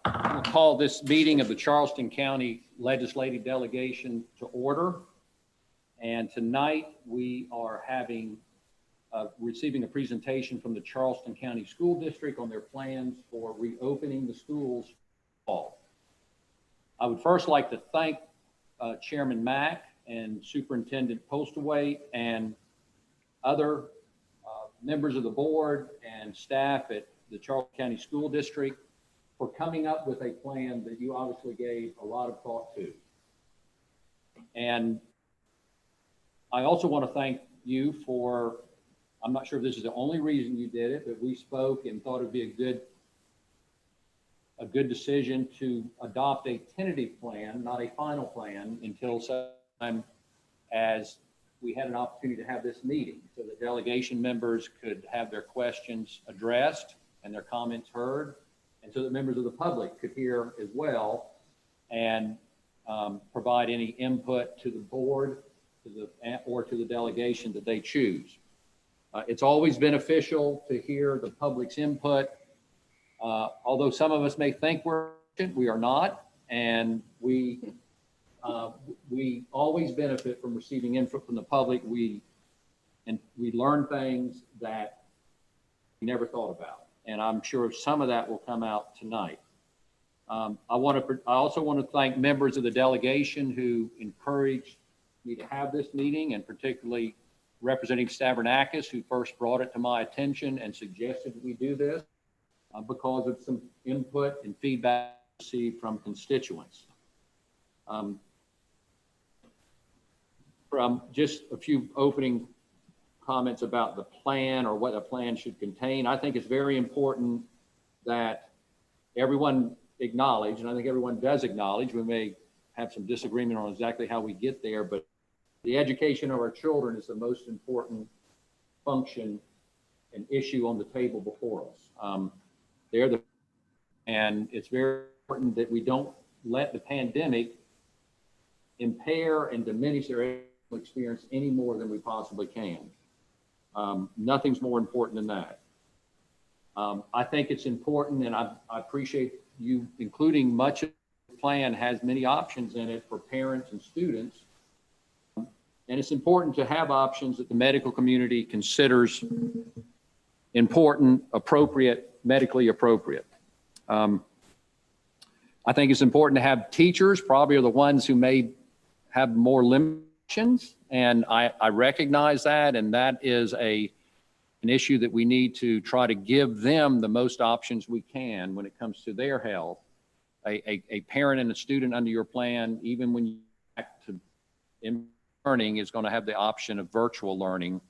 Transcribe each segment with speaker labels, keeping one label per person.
Speaker 1: I'll call this meeting of the Charleston County Legislative Delegation to order. And tonight we are receiving a presentation from the Charleston County School District on their plans for reopening the schools this fall. I would first like to thank Chairman Mack and Superintendent Postlewaite and other members of the board and staff at the Charleston County School District for coming up with a plan that you obviously gave a lot of thought to. And I also want to thank you for, I'm not sure if this is the only reason you did it, but we spoke and thought it'd be a good decision to adopt a tentative plan, not a final plan, until such time as we had an opportunity to have this meeting so that delegation members could have their questions addressed and their comments heard, and so that members of the public could hear as well and provide any input to the board or to the delegation that they choose. It's always beneficial to hear the public's input, although some of us may think we are not, and we always benefit from receiving input from the public. We learn things that we never thought about, and I'm sure some of that will come out tonight. I also want to thank members of the delegation who encouraged me to have this meeting, and particularly Representative Stavronakis, who first brought it to my attention and suggested that we do this because of some input and feedback received from constituents. From just a few opening comments about the plan or what a plan should contain, I think it's very important that everyone acknowledge, and I think everyone does acknowledge, we may have some disagreement on exactly how we get there, but the education of our children is the most important function and issue on the table before us. And it's very important that we don't let the pandemic impair and diminish their educational experience any more than we possibly can. Nothing's more important than that. I think it's important, and I appreciate you including much of the plan has many options in it for parents and students. And it's important to have options that the medical community considers important, appropriate, medically appropriate. I think it's important to have teachers, probably are the ones who may have more limitations, and I recognize that, and that is an issue that we need to try to give them the most options we can when it comes to their health. A parent and a student under your plan, even when you back to learning, is going to have the option of virtual learning.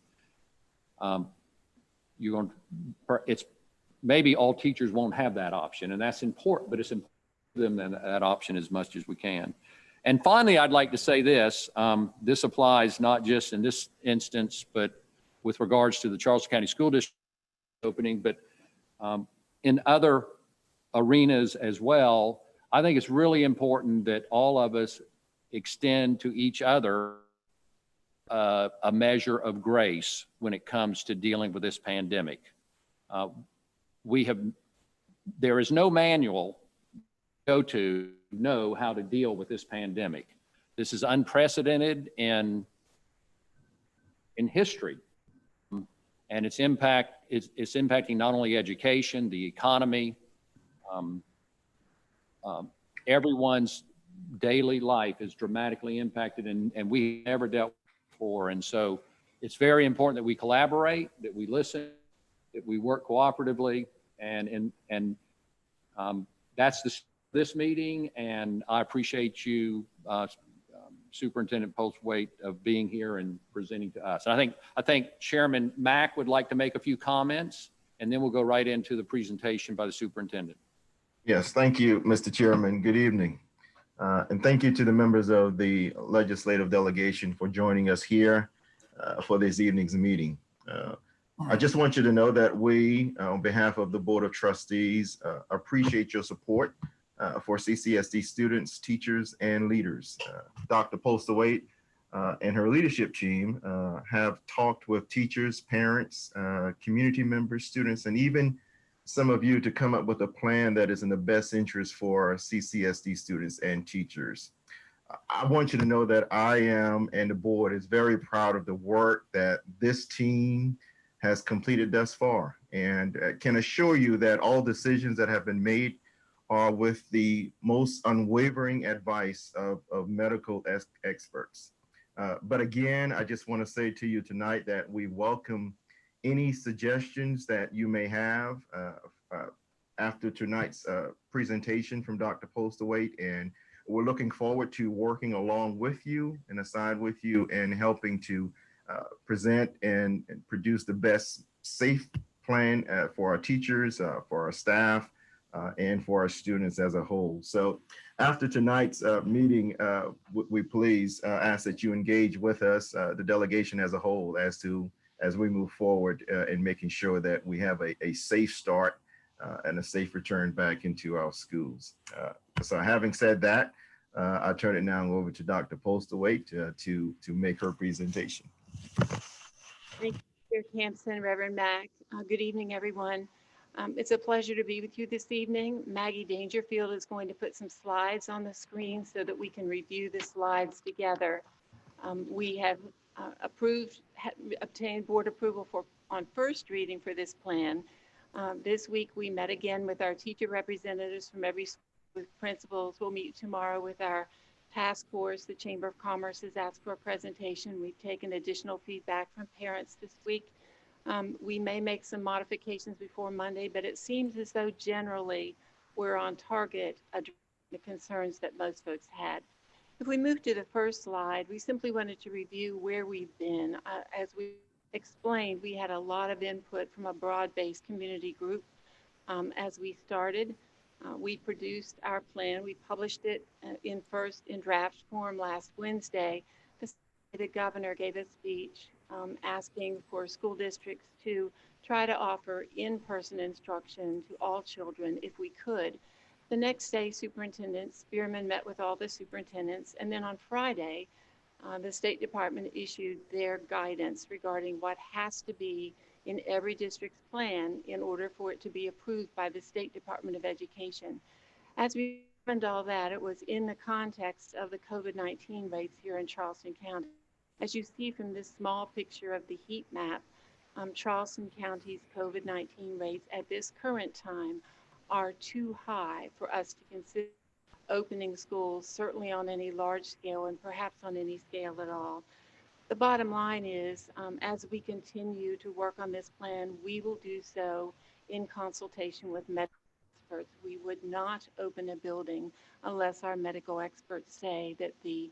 Speaker 1: It's maybe all teachers won't have that option, and that's important, but it's important to them that option as much as we can. And finally, I'd like to say this. This applies not just in this instance, but with regards to the Charleston County School District opening, but in other arenas as well. I think it's really important that all of us extend to each other a measure of grace when it comes to dealing with this pandemic. There is no manual to know how to deal with this pandemic. This is unprecedented in history, and its impact is impacting not only education, the economy, everyone's daily life is dramatically impacted, and we never dealt before. And so it's very important that we collaborate, that we listen, that we work cooperatively, and that's this meeting. And I appreciate you, Superintendent Postlewaite, of being here and presenting to us. And I think Chairman Mack would like to make a few comments, and then we'll go right into the presentation by the superintendent.
Speaker 2: Yes, thank you, Mr. Chairman. Good evening. And thank you to the members of the legislative delegation for joining us here for this evening's meeting. I just want you to know that we, on behalf of the Board of Trustees, appreciate your support for CCSD students, teachers, and leaders. Dr. Postlewaite and her leadership team have talked with teachers, parents, community members, students, and even some of you to come up with a plan that is in the best interest for CCSD students and teachers. I want you to know that I am and the board is very proud of the work that this team has completed thus far, and can assure you that all decisions that have been made are with the most unwavering advice of medical experts. But again, I just want to say to you tonight that we welcome any suggestions that you may have after tonight's presentation from Dr. Postlewaite, and we're looking forward to working along with you and aside with you and helping to present and produce the best safe plan for our teachers, for our staff, and for our students as a whole. So after tonight's meeting, we please ask that you engage with us, the delegation as a whole, as we move forward in making sure that we have a safe start and a safe return back into our schools. So having said that, I'll turn it now over to Dr. Postlewaite to make her presentation.
Speaker 3: Thank you, Mr. Campson, Reverend Mack. Good evening, everyone. It's a pleasure to be with you this evening. Maggie Dangerfield is going to put some slides on the screen so that we can review the slides together. We have obtained board approval on first reading for this plan. This week, we met again with our teacher representatives from every school, with principals. We'll meet tomorrow with our task force. The Chamber of Commerce has asked for a presentation. We've taken additional feedback from parents this week. We may make some modifications before Monday, but it seems as though generally we're on target addressing the concerns that most folks had. If we move to the first slide, we simply wanted to review where we've been. As we explained, we had a lot of input from a broad-based community group as we started. We produced our plan. We published it in draft form last Wednesday. The governor gave a speech asking for school districts to try to offer in-person instruction to all children if we could. The next day, Superintendent Spearman met with all the superintendents, and then on Friday, the State Department issued their guidance regarding what has to be in every district's plan in order for it to be approved by the State Department of Education. As we learned all that, it was in the context of the COVID-19 rates here in Charleston County. As you see from this small picture of the heat map, Charleston County's COVID-19 rates at this current time are too high for us to consider opening schools, certainly on any large scale and perhaps on any scale at all. The bottom line is, as we continue to work on this plan, we will do so in consultation with medical experts. We would not open a building unless our medical experts say that the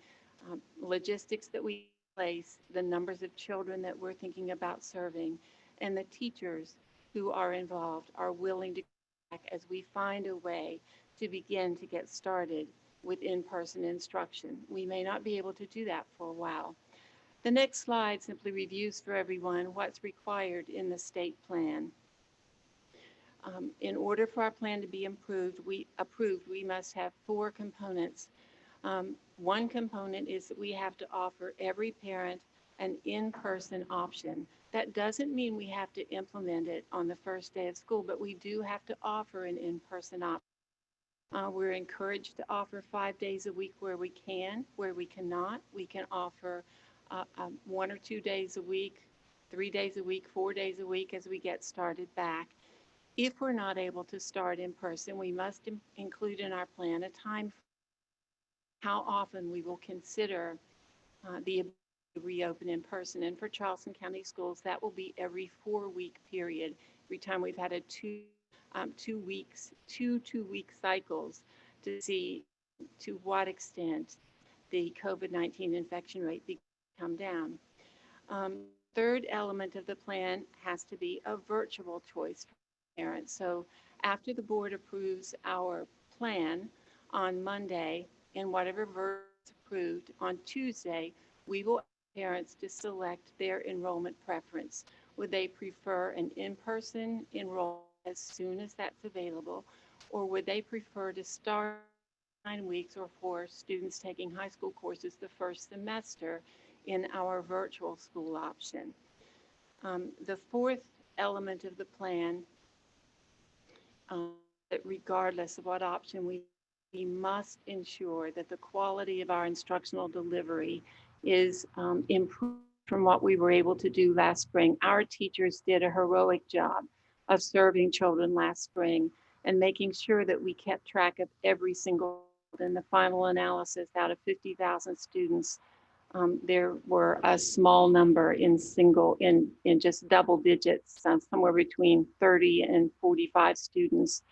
Speaker 3: logistics that we place, the numbers of children that we're thinking about serving, and the teachers who are involved are willing to come back as we find a way to begin to get started with in-person instruction. We may not be able to do that for a while. The next slide simply reviews for everyone what's required in the state plan. In order for our plan to be approved, we must have 4 components. One component is that we have to offer every parent an in-person option. That doesn't mean we have to implement it on the first day of school, but we do have to offer an in-person option. We're encouraged to offer 5 days a week where we can. Where we cannot, we can offer 1 or 2 days a week, 3 days a week, 4 days a week as we get started back. If we're not able to start in person, we must include in our plan a time how often we will consider the ability to reopen in person. And for Charleston County Schools, that will be every 4-week period. Every time we've had a two 2-week cycles to see to what extent the COVID-19 infection rate begins to come down. Third element of the plan has to be a virtual choice for parents. So after the board approves our plan on Monday, and whatever version is approved on Tuesday, we will ask parents to select their enrollment preference. Would they prefer an in-person enrollment as soon as that's available, or would they prefer to start 9 weeks, or for students taking high school courses the first semester, in our virtual school option? The fourth element of the plan that regardless of what option we must ensure that the quality of our instructional delivery is improved from what we were able to do last spring. Our teachers did a heroic job of serving children last spring and making sure that we kept track of every single. In the final analysis, out of 50,000 students, there were a small number in just double digits, somewhere between 30 and 45 students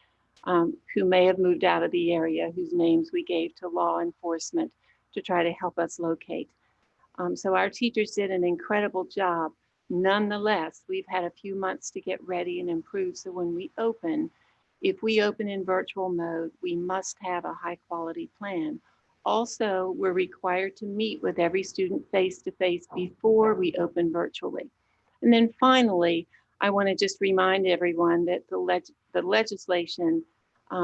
Speaker 3: who may have moved out of the area, whose names we gave to law enforcement to try to help us locate. So our teachers did an incredible job. Nonetheless, we've had a few months to get ready and improve. So when we open, if we open in virtual mode, we must have a high quality plan. Also, we're required to meet with every student face-to-face before we open virtually. And then finally, I want to just remind everyone that the legislation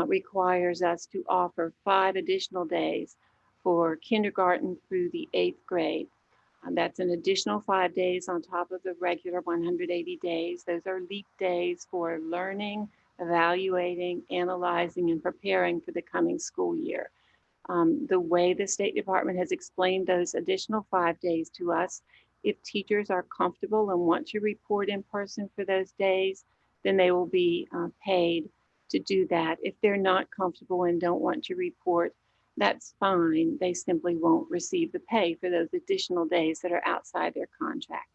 Speaker 3: requires us to offer 5 additional days for kindergarten through the 8th grade. That's an additional 5 days on top of the regular 180 days. Those are leap days for learning, evaluating, analyzing, and preparing for the coming school year. The way the State Department has explained those additional 5 days to us, if teachers are comfortable and want to report in person for those days, then they will be paid to do that. If they're not comfortable and don't want to report, that's fine. They simply won't receive the pay for those additional days that are outside their contract.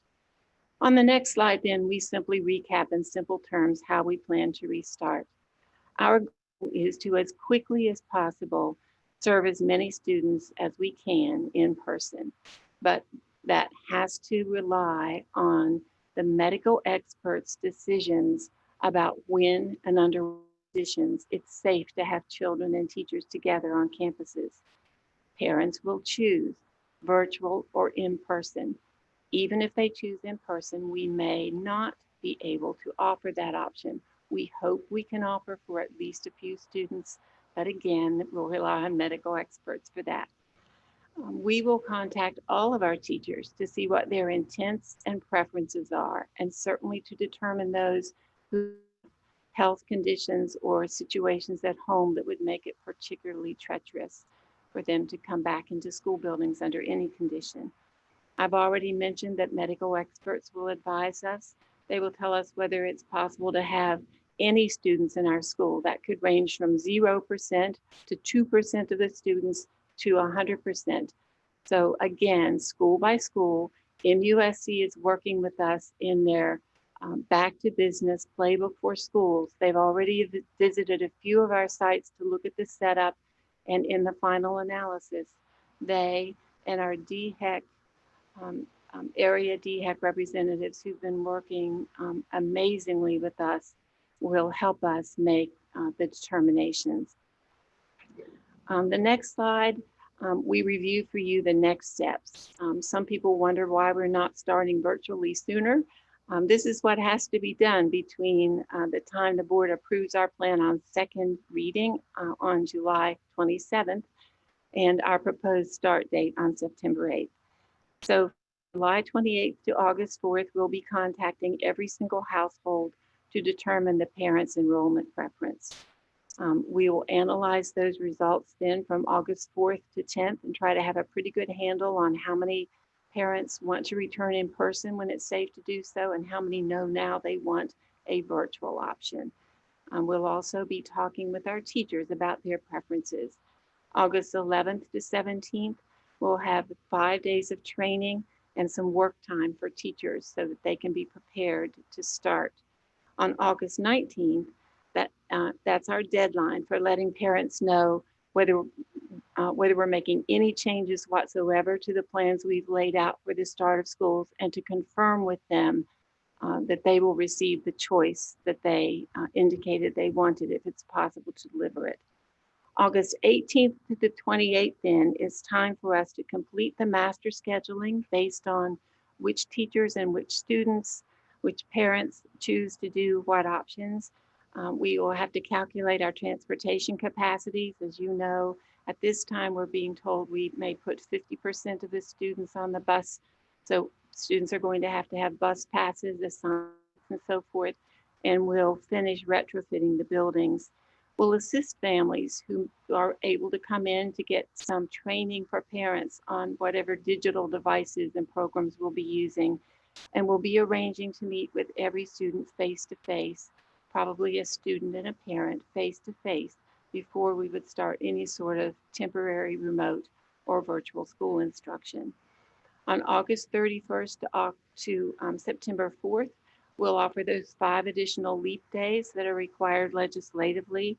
Speaker 3: On the next slide, then, we simply recap in simple terms how we plan to restart. Our goal is to, as quickly as possible, serve as many students as we can in person, but that has to rely on the medical experts' decisions about when and under what conditions it's safe to have children and teachers together on campuses. Parents will choose virtual or in person. Even if they choose in person, we may not be able to offer that option. We hope we can offer for at least a few students, but again, we'll rely on medical experts for that. We will contact all of our teachers to see what their intents and preferences are, and certainly to determine those who have health conditions or situations at home that would make it particularly treacherous for them to come back into school buildings under any condition. I've already mentioned that medical experts will advise us. They will tell us whether it's possible to have any students in our school. That could range from 0% to 2% of the students to 100%. So again, school by school, MUSC is working with us in their back to business playbook for schools. They've already visited a few of our sites to look at the setup, and in the final analysis, they and our DHEC area DHEC representatives who've been working amazingly with us will help us make the determinations. The next slide, we review for you the next steps. Some people wonder why we're not starting virtually sooner. This is what has to be done between the time the board approves our plan on second reading on July 27th and our proposed start date on September 8th. So July 28th to August 4th, we'll be contacting every single household to determine the parents' enrollment preference. We will analyze those results then from August 4th to 10th and try to have a pretty good handle on how many parents want to return in person when it's safe to do so and how many know now they want a virtual option. We'll also be talking with our teachers about their preferences. August 11th to 17th, we'll have 5 days of training and some work time for teachers so that they can be prepared to start. On August 19th, that's our deadline for letting parents know whether we're making any changes whatsoever to the plans we've laid out for the start of schools, and to confirm with them that they will receive the choice that they indicated they wanted if it's possible to deliver it. August 18th to the 28th then is time for us to complete the master scheduling based on which teachers and which students, which parents choose to do what options. We will have to calculate our transportation capacities. As you know, at this time, we're being told we may put 50% of the students on the bus. So students are going to have bus passes, assignments, and so forth. and we'll finish retrofitting the buildings. We'll assist families who are able to come in to get some training for parents on whatever digital devices and programs we'll be using. And we'll be arranging to meet with every student face to face, probably a student and a parent face to face, before we would start any sort of temporary remote or virtual school instruction. On August 31st to September 4th, we'll offer those 5 additional leap days that are required legislatively.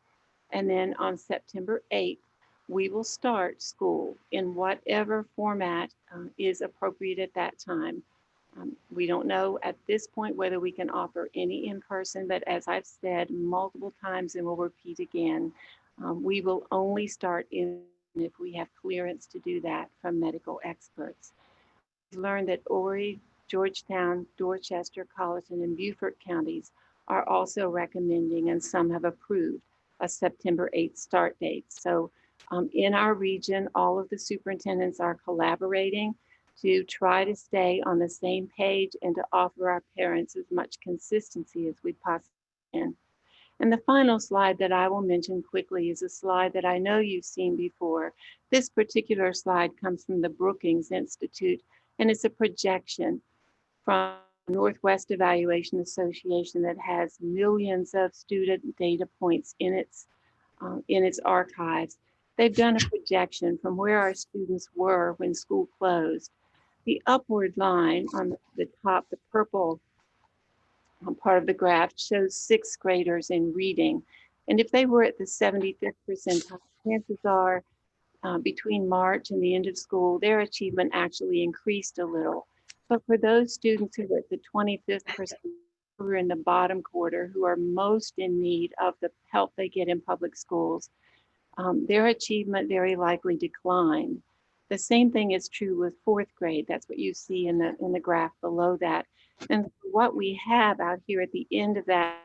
Speaker 3: And then on September 8th, we will start school in whatever format is appropriate at that time. We don't know at this point whether we can offer any in person, but as I've said multiple times and will repeat again, we will only start in if we have clearance to do that from medical experts. We've learned that Horry, Georgetown, Dorchester, Colleton, and Beaufort counties are also recommending, and some have approved, a September 8th start date. So in our region, all of the superintendents are collaborating to try to stay on the same page and to offer our parents as much consistency as we possibly can. And the final slide that I will mention quickly is a slide that I know you've seen before. This particular slide comes from the Brookings Institute, and it's a projection from Northwest Evaluation Association that has millions of student data points in its archives. They've done a projection from where our students were when school closed. The upward line on the top, the purple part of the graph, shows 6th graders in reading. And if they were at the 75th percentile, chances are between March and the end of school, their achievement actually increased a little. But for those students who are at the 25th percentile, who are in the bottom quarter, who are most in need of the help they get in public schools, their achievement very likely declined. The same thing is true with 4th grade. That's what you see in the graph below that. And what we have out here at the end of that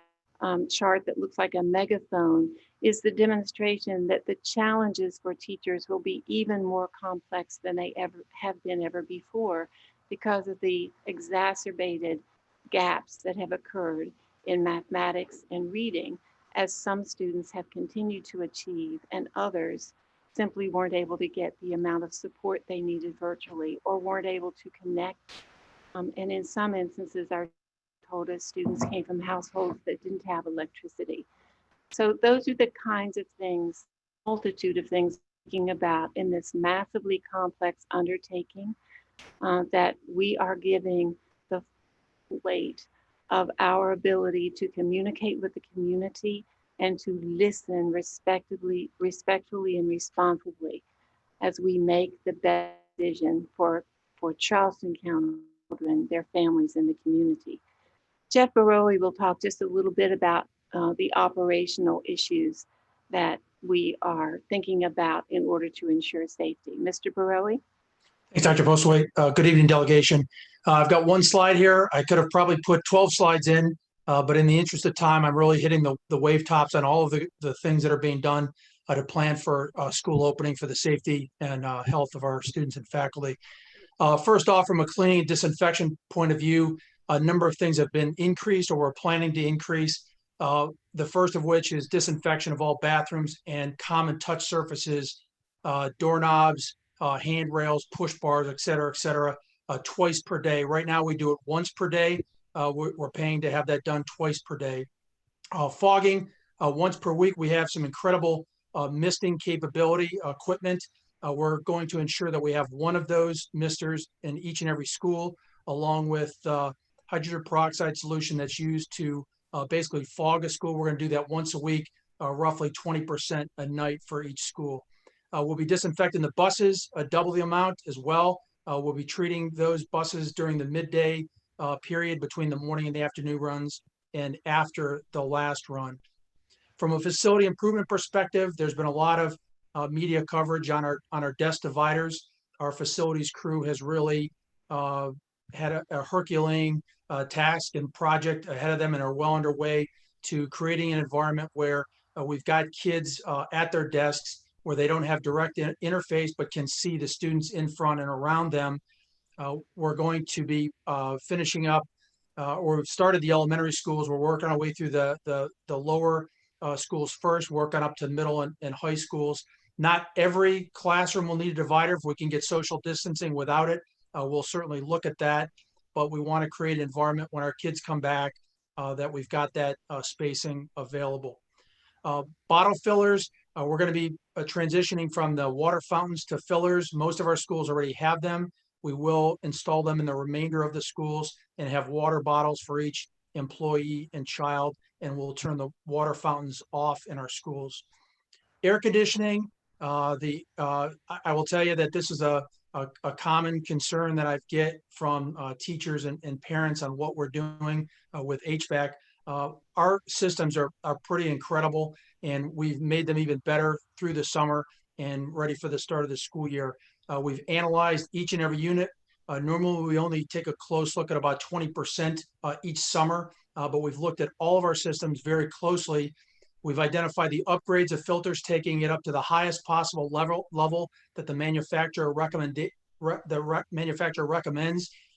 Speaker 3: chart that looks like a megaphone is the demonstration that the challenges for teachers will be even more complex than they ever have been ever before, because of the exacerbated gaps that have occurred in mathematics and reading, as some students have continued to achieve and others simply weren't able to get the amount of support they needed virtually, or weren't able to connect. And in some instances, our told us students came from households that didn't have electricity. So those are the kinds of things, multitude of things thinking about in this massively complex undertaking that we are giving the weight of our ability to communicate with the community and to listen respectfully and responsibly as we make the best decision for Charleston County children, their families, and the community. Jeff Baroli will talk just a little bit about the operational issues that we are thinking about in order to ensure safety. Mr. Baroli?
Speaker 4: Thanks, Dr. Postway. Good evening, delegation. I've got one slide here. I could have probably put 12 slides in, but in the interest of time, I'm really hitting the wave tops on all of the things that are being done to plan for school opening for the safety and health of our students and faculty. First off, from a cleaning and disinfection point of view, a number of things have been increased or we're planning to increase. The first of which is disinfection of all bathrooms and common touch surfaces, doorknobs, handrails, push bars, et cetera, twice per day. Right now we do it once per day. We're paying to have that done twice per day. Fogging, once per week. We have some incredible misting capability equipment. We're going to ensure that we have one of those misters in each and every school, along with hydrogen peroxide solution that's used to basically fog a school. We're going to do that once a week, roughly 20% a night for each school. We'll be disinfecting the buses, double the amount as well. We'll be treating those buses during the midday period between the morning and the afternoon runs and after the last run. From a facility improvement perspective, there's been a lot of media coverage on our desk dividers. Our facilities crew has really had a Herculean task and project ahead of them and are well underway to creating an environment where we've got kids at their desks where they don't have direct interface but can see the students in front and around them. We're going to be finishing up or we've started the elementary schools. We're working our way through the lower schools first, working up to middle and high schools. Not every classroom will need a divider. If we can get social distancing without it, we'll certainly look at that. But we want to create an environment when our kids come back that we've got that spacing available. Bottle fillers, we're going to be transitioning from the water fountains to fillers. Most of our schools already have them. We will install them in the remainder of the schools and have water bottles for each employee and child, and we'll turn the water fountains off in our schools. Air conditioning, I will tell you that this is a common concern that I get from teachers and parents on what we're doing with HVAC. Our systems are pretty incredible, and we've made them even better through the summer and ready for the start of the school year. We've analyzed each and every unit. Normally, we only take a close look at about 20% each summer, but we've looked at all of our systems very closely. We've identified the upgrades of filters, taking it up to the highest possible level that the manufacturer recommends,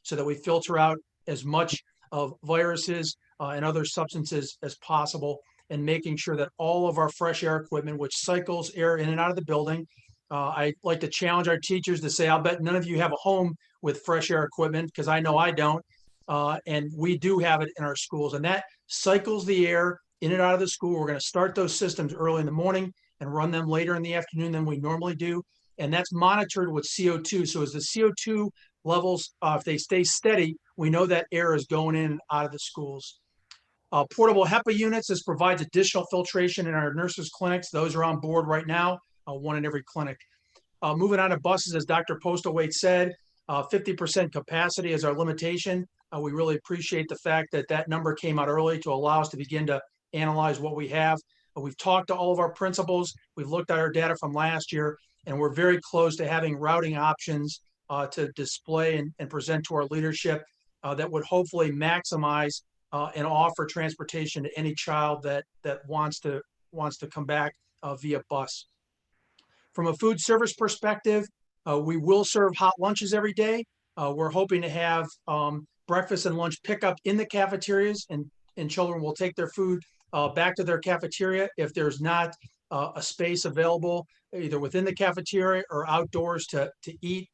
Speaker 4: so that we filter out as much of viruses and other substances as possible, and making sure that all of our fresh air equipment, which cycles air in and out of the building. I like to challenge our teachers to say, I'll bet none of you have a home with fresh air equipment, because I know I don't. And we do have it in our schools, and that cycles the air in and out of the school. We're going to start those systems early in the morning and run them later in the afternoon than we normally do. And that's monitored with CO2. So as the CO2 levels, if they stay steady, we know that air is going in and out of the schools. Portable HEPA units, this provides additional filtration in our nurses' clinics. Those are on board right now, one in every clinic. Moving on to buses, as Dr. Postlewaite said, 50% capacity is our limitation. We really appreciate the fact that that number came out early to allow us to begin to analyze what we have. We've talked to all of our principals. We've looked at our data from last year, and we're very close to having routing options to display and present to our leadership that would hopefully maximize and offer transportation to any child that wants to come back via bus. From a food service perspective, we will serve hot lunches every day. We're hoping to have breakfast and lunch pickup in the cafeterias, and children will take their food back to their cafeteria if there's not a space available either within the cafeteria or outdoors to eat.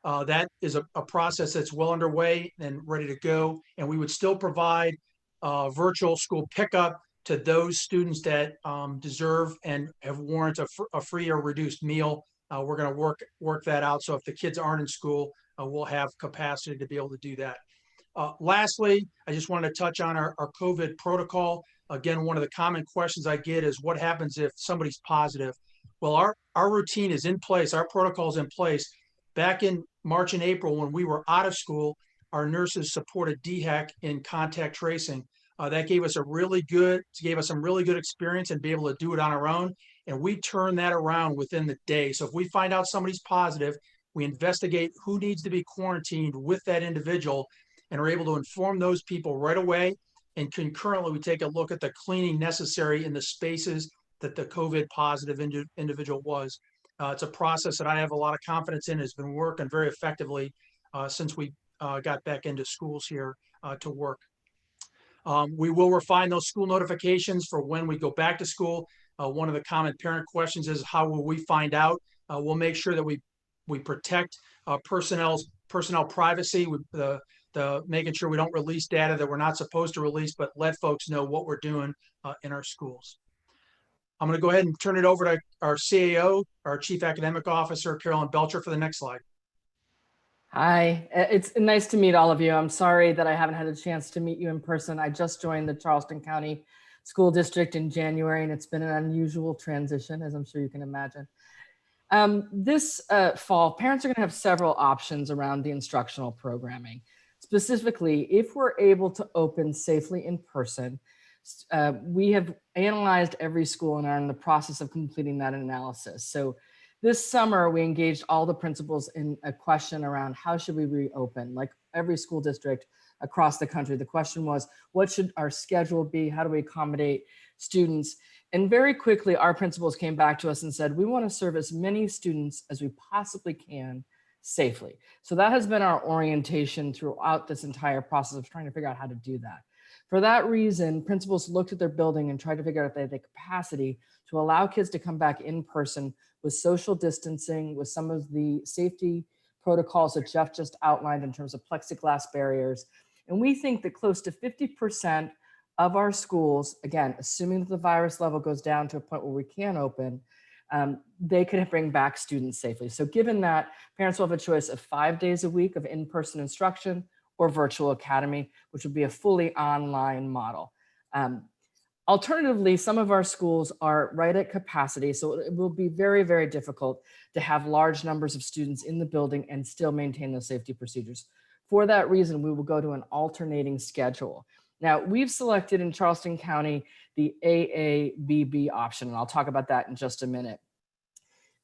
Speaker 4: That is a process that's well underway and ready to go. And we would still provide virtual school pickup to those students that deserve and have warranted a free or reduced meal. We're going to work that out. So if the kids aren't in school, we'll have capacity to be able to do that. Lastly, I just wanted to touch on our COVID protocol. Again, one of the common questions I get is, what happens if somebody's positive? Well, our routine is in place. Our protocol is in place. Back in March and April, when we were out of school, our nurses supported DHEC in contact tracing. That gave us some really good experience and be able to do it on our own. And we turn that around within the day. So if we find out somebody's positive, we investigate who needs to be quarantined with that individual and are able to inform those people right away. And concurrently, we take a look at the cleaning necessary in the spaces that the COVID positive individual was. It's a process that I have a lot of confidence in, has been working very effectively since we got back into schools here to work. We will refine those school notifications for when we go back to school. One of the common parent questions is, how will we find out? We'll make sure that we protect personnel privacy, with the making sure we don't release data that we're not supposed to release, but let folks know what we're doing in our schools. I'm going to go ahead and turn it over to our CAO, our Chief Academic Officer, Carolyn Belcher, for the next slide.
Speaker 5: Hi, it's nice to meet all of you. I'm sorry that I haven't had a chance to meet you in person. I just joined the Charleston County School District in January, and it's been an unusual transition, as I'm sure you can imagine. This fall, parents are going to have several options around the instructional programming. Specifically, if we're able to open safely in person, we have analyzed every school and are in the process of completing that analysis. So this summer, we engaged all the principals in a question around how should we reopen, like every school district across the country. The question was, what should our schedule be? How do we accommodate students? And very quickly, our principals came back to us and said, we want to serve as many students as we possibly can safely. So that has been our orientation throughout this entire process of trying to figure out how to do that. For that reason, principals looked at their building and tried to figure out if they had the capacity to allow kids to come back in person with social distancing, with some of the safety protocols that Jeff just outlined in terms of plexiglass barriers. And we think that close to 50% of our schools, again, assuming that the virus level goes down to a point where we can open, they could bring back students safely. So given that, parents will have a choice of 5 days a week of in-person instruction or virtual academy, which would be a fully online model. Alternatively, some of our schools are right at capacity, so it will be very, very difficult to have large numbers of students in the building and still maintain those safety procedures. For that reason, we will go to an alternating schedule. Now, we've selected in Charleston County the AABB option, and I'll talk about that in just a minute.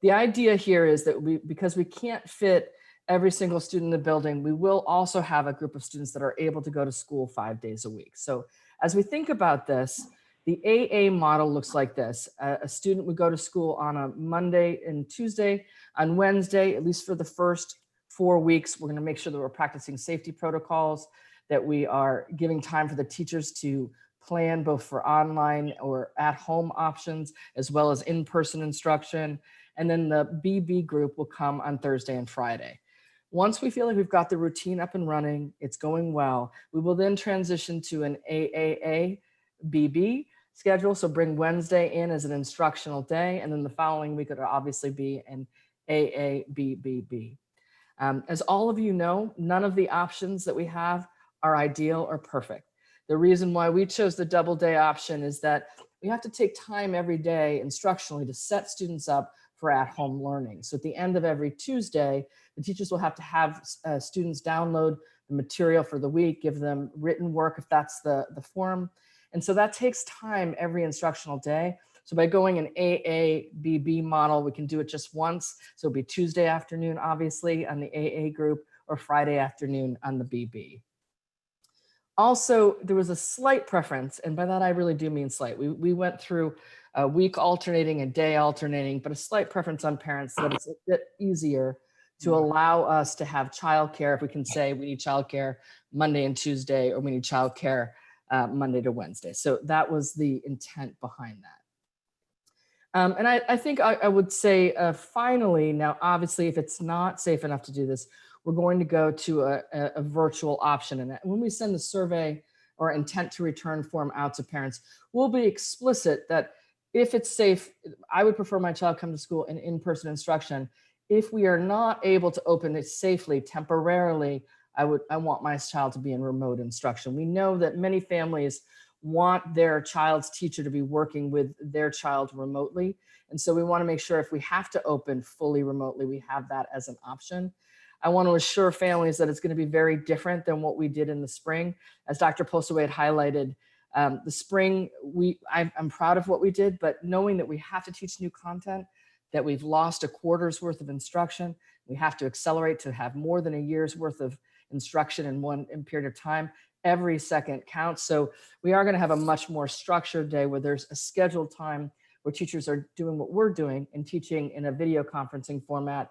Speaker 5: The idea here is that because we can't fit every single student in the building, we will also have a group of students that are able to go to school 5 days a week. So as we think about this, the AA model looks like this. A student would go to school on a Monday and Tuesday. On Wednesday, at least for the first 4 weeks, we're going to make sure that we're practicing safety protocols, that we are giving time for the teachers to plan both for online or at-home options, as well as in-person instruction. And then the BB group will come on Thursday and Friday. Once we feel like we've got the routine up and running, it's going well, we will then transition to an AAA-BB schedule. So bring Wednesday in as an instructional day, and then the following week would obviously be an AABBB. As all of you know, none of the options that we have are ideal or perfect. The reason why we chose the double day option is that we have to take time every day instructionally to set students up for at-home learning. So at the end of every Tuesday, the teachers will have to have students download the material for the week, give them written work if that's the form. And so that takes time every instructional day. So by going an AABB model, we can do it just once. So it'll be Tuesday afternoon, obviously, on the AA group, or Friday afternoon on the BB. Also, there was a slight preference, and by that I really do mean slight. We went through a week alternating and day alternating, but a slight preference on parents that it's a bit easier to allow us to have childcare if we can say we need childcare Monday and Tuesday, or we need childcare Monday to Wednesday. So that was the intent behind that. And I think I would say finally, now obviously if it's not safe enough to do this, we're going to go to a virtual option. And when we send the survey or intent to return form out to parents, we'll be explicit that if it's safe, I would prefer my child come to school in in-person instruction. If we are not able to open it safely, temporarily, I want my child to be in remote instruction. We know that many families want their child's teacher to be working with their child remotely. And so we want to make sure if we have to open fully remotely, we have that as an option. I want to assure families that it's going to be very different than what we did in the spring. As Dr. Postlewaite highlighted, the spring, I'm proud of what we did, but knowing that we have to teach new content, that we've lost a quarter's worth of instruction, we have to accelerate to have more than a year's worth of instruction in one period of time. Every second counts. So we are going to have a much more structured day where there's a scheduled time where teachers are doing what we're doing and teaching in a video conferencing format,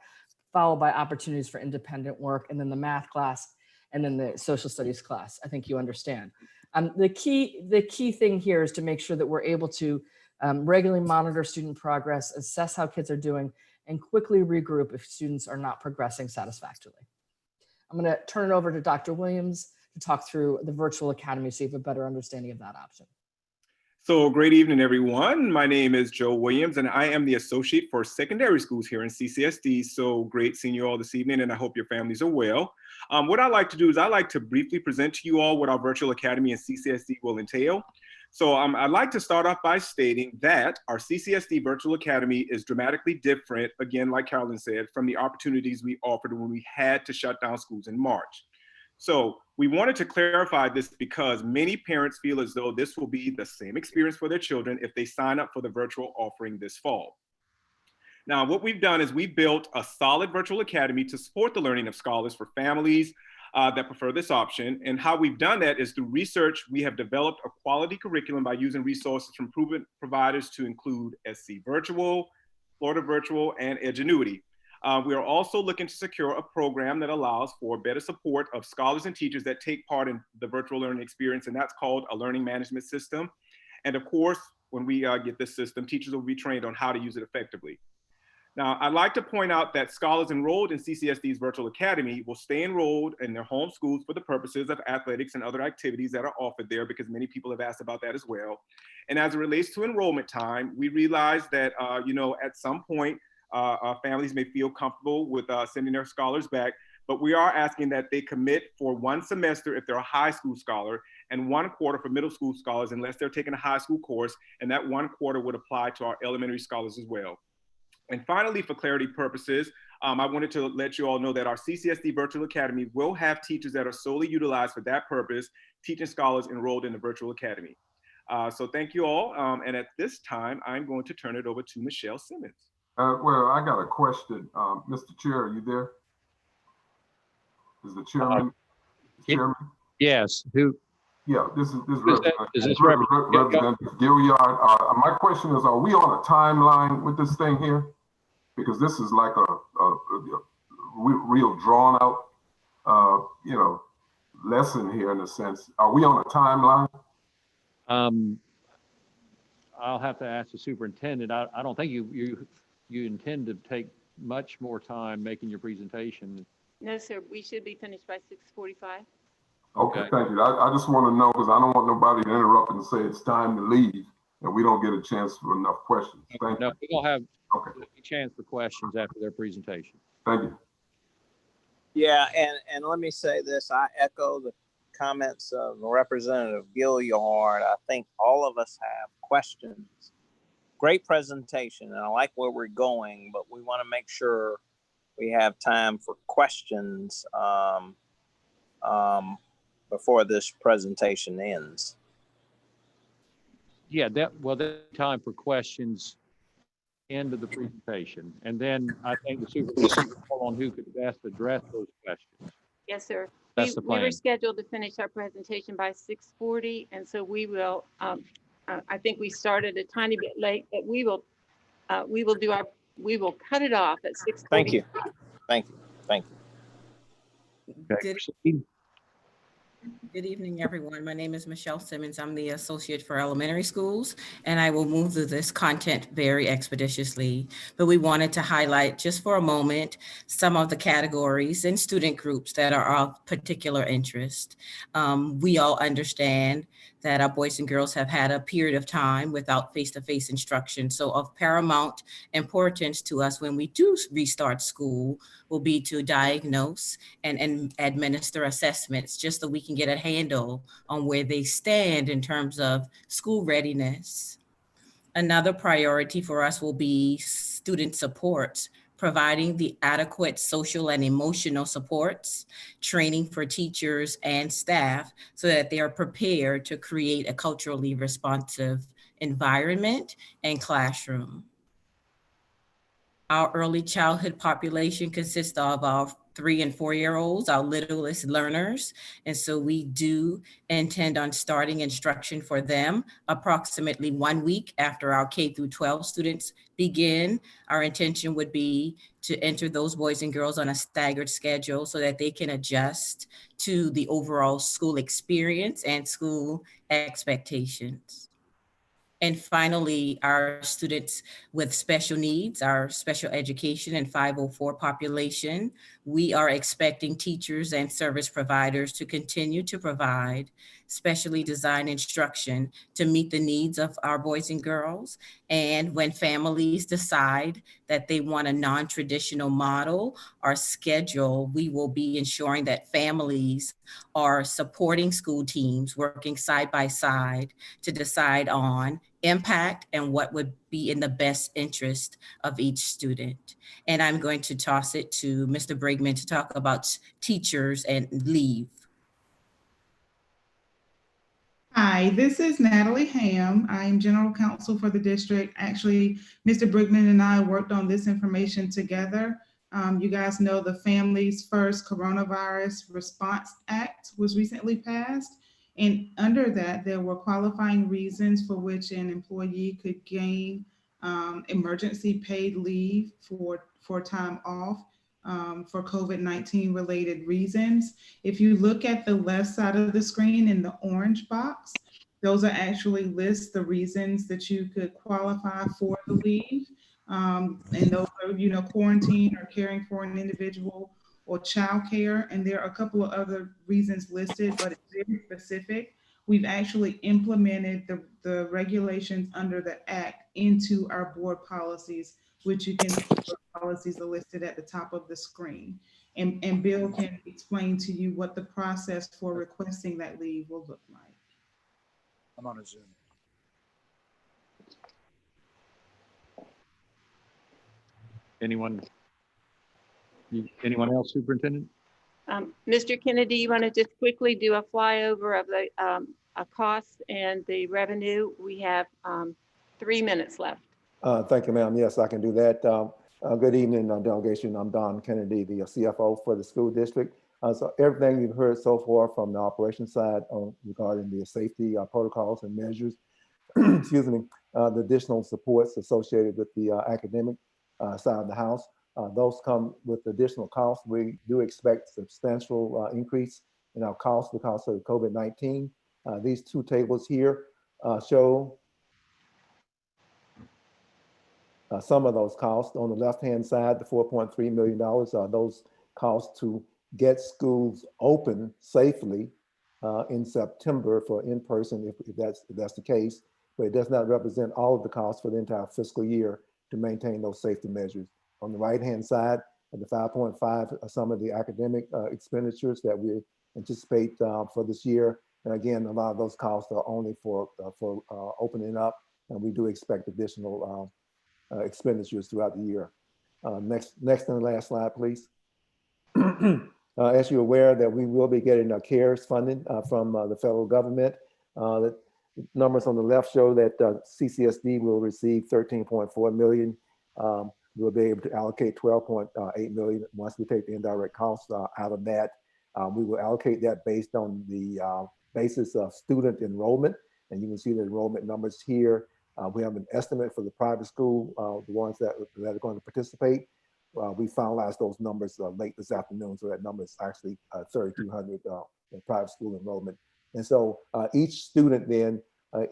Speaker 5: followed by opportunities for independent work, and then the math class, and then the social studies class. I think you understand. The key thing here is to make sure that we're able to regularly monitor student progress, assess how kids are doing, and quickly regroup if students are not progressing satisfactorily. I'm going to turn it over to Dr. Williams to talk through the virtual academy so you have a better understanding of that option.
Speaker 6: So great evening, everyone. My name is Joe Williams, and I am the Associate for Secondary Schools here in CCSD. So great seeing you all this evening, and I hope your families are well. What I like to do is I like to briefly present to you all what our virtual academy and CCSD will entail. So I'd like to start off by stating that our CCSD Virtual Academy is dramatically different, again, like Carolyn said, from the opportunities we offered when we had to shut down schools in March. So we wanted to clarify this because many parents feel as though this will be the same experience for their children if they sign up for the virtual offering this fall. Now, what we've done is we built a solid virtual academy to support the learning of scholars for families that prefer this option. And how we've done that is through research. We have developed a quality curriculum by using resources from proven providers to include SC Virtual, Florida Virtual, and Edgenuity. We are also looking to secure a program that allows for better support of scholars and teachers that take part in the virtual learning experience, and that's called a learning management system. And of course, when we get this system, teachers will be trained on how to use it effectively. Now, I'd like to point out that scholars enrolled in CCSD's Virtual Academy will stay enrolled in their home schools for the purposes of athletics and other activities that are offered there, because many people have asked about that as well. And as it relates to enrollment time, we realize that, at some point, families may feel comfortable with sending their scholars back, but we are asking that they commit for 1 semester if they're a high school scholar, and 1 quarter for middle school scholars unless they're taking a high school course, and that 1 quarter would apply to our elementary scholars as well. And finally, for clarity purposes, I wanted to let you all know that our CCSD Virtual Academy will have teachers that are solely utilized for that purpose, teaching scholars enrolled in the Virtual Academy. So thank you all. And at this time, I'm going to turn it over to Michelle Simmons.
Speaker 7: Well, I got a question. Mr. Chair, are you there? Is the chairman? Chairman?
Speaker 8: Yes. Who?
Speaker 7: Yeah, this is
Speaker 8: Representative
Speaker 7: Gilliard. My question is, are we on a timeline with this thing here? Because this is like a real drawn out, lesson here in a sense. Are we on a timeline?
Speaker 8: I'll have to ask the superintendent. I don't think you intend to take much more time making your presentation.
Speaker 3: No, sir, we should be finished by 6:45.
Speaker 7: Okay, thank you. I just want to know, because I don't want nobody to interrupt and say it's time to leave and we don't get a chance for enough questions. Thank you.
Speaker 8: No, we're gonna have
Speaker 7: a
Speaker 8: chance for questions after their presentation.
Speaker 7: Thank you.
Speaker 9: Yeah, and let me say this. I echo the comments of Representative Gilliard. I think all of us have questions. Great presentation, and I like where we're going, but we want to make sure we have time for questions before this presentation ends.
Speaker 8: Yeah, that time for questions end of the presentation, and then I think the superintendent will call on who could best address those questions.
Speaker 3: Yes, sir.
Speaker 8: That's the plan.
Speaker 3: We were scheduled to finish our presentation by 6:40, and so we will. I think we started a tiny bit late, but we will cut it off at 6:40.
Speaker 9: Thank you. Thank you. Thank you.
Speaker 8: Okay.
Speaker 10: Good evening, everyone. My name is Michelle Simmons. I'm the associate for elementary schools, and I will move through this content very expeditiously. But we wanted to highlight just for a moment some of the categories and student groups that are of particular interest. We all understand that our boys and girls have had a period of time without face-to-face instruction. So of paramount importance to us when we do restart school will be to diagnose and administer assessments just so we can get a handle on where they stand in terms of school readiness. Another priority for us will be student supports, providing the adequate social and emotional supports, training for teachers and staff so that they are prepared to create a culturally responsive environment and classroom. Our early childhood population consists of our 3- and 4-year-olds, our littlest learners. And so we do intend on starting instruction for them approximately 1 week after our K-12 students begin. Our intention would be to enter those boys and girls on a staggered schedule so that they can adjust to the overall school experience and school expectations. And finally, our students with special needs, our special education and 504 population, we are expecting teachers and service providers to continue to provide specially designed instruction to meet the needs of our boys and girls. And when families decide that they want a non-traditional model or schedule, we will be ensuring that families are supporting school teams working side by side to decide on impact and what would be in the best interest of each student. And I'm going to toss it to Mr. Brigman to talk about teachers and leave.
Speaker 11: Hi, this is Natalie Ham. I'm general counsel for the district. Actually, Mr. Brigman and I worked on this information together. You guys know the Families First Coronavirus Response Act was recently passed. And under that, there were qualifying reasons for which an employee could gain emergency paid leave for for time off for COVID-19 related reasons. If you look at the left side of the screen in the orange box, those are actually lists the reasons that you could qualify for the leave. And those are, you know, quarantine or caring for an individual or childcare. And there are a couple of other reasons listed, but it's very specific. We've actually implemented the regulations under the Act into our board policies, which you can see the policies are listed at the top of the screen. And Bill can explain to you what the process for requesting that leave will look like.
Speaker 12: I'm on a Zoom.
Speaker 8: Anyone else, Superintendent?
Speaker 3: Mr. Kennedy, you want to just quickly do a flyover of the costs and the revenue? We have 3 minutes left.
Speaker 12: Thank you, ma'am. Yes, I can do that. Good evening, delegation. I'm Don Kennedy, the CFO for the school district. So everything you've heard so far from the operations side regarding the safety protocols and measures, excuse me, the additional supports associated with the academic side of the house, those come with additional costs. We do expect substantial increase in our costs because of COVID-19. These two tables here show some of those costs. On the left-hand side, the $4.3 million are those costs to get schools open safely in September for in-person, if that's the case, but it does not represent all of the costs for the entire fiscal year to maintain those safety measures. On the right-hand side, the 5.5 are some of the academic expenditures that we anticipate for this year. And again, a lot of those costs are only for opening up, and we do expect additional expenditures throughout the year. Next and last slide, please. As you're aware that we will be getting a CARES funding from the federal government. The numbers on the left show that CCSD will receive 13.4 million. We'll be able to allocate 12.8 million once we take the indirect costs out of that. We will allocate that based on the basis of student enrollment, and you can see the enrollment numbers here. We have an estimate for the private school, the ones that are going to participate. We finalized those numbers late this afternoon, so that number is actually 3,200 in private school enrollment. And so each student then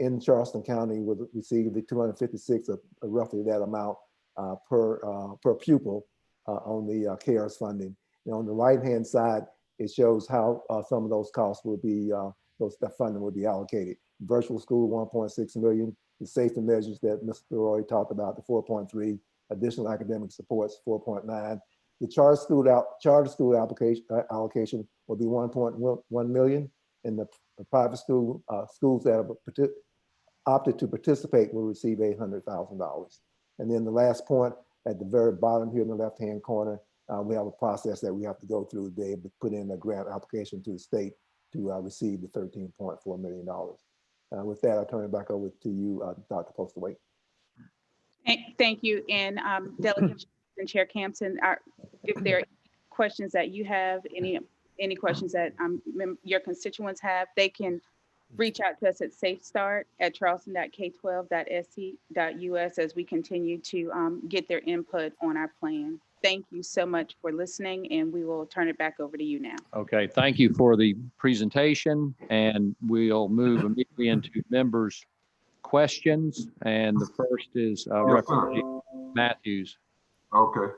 Speaker 12: in Charleston County will receive the 256 of roughly that amount per pupil on the CARES funding. And on the right-hand side, it shows how some of those costs will be, that funding will be allocated. Virtual school, 1.6 million. The safety measures that Mr. Roy talked about, the 4.3, additional academic supports, 4.9. The charter school allocation will be 1.1 million, and the private schools that have opted to participate will receive $800,000. And then the last point at the very bottom here in the left-hand corner, we have a process that we have to go through to be able to put in a grant application to the state to receive the $13.4 million. With that, I'll turn it back over to you, Dr. Postaway.
Speaker 13: Thank you. And Delegation and Chair Campson, if there are questions that you have, any questions that your constituents have, they can reach out to us at safestart@charleston.k12.sc.us as we continue to get their input on our plan. Thank you so much for listening, and we will turn it back over to you now.
Speaker 8: Okay, thank you for the presentation, and we'll move immediately into members' questions. And the first is Representative Matthews.
Speaker 7: Okay.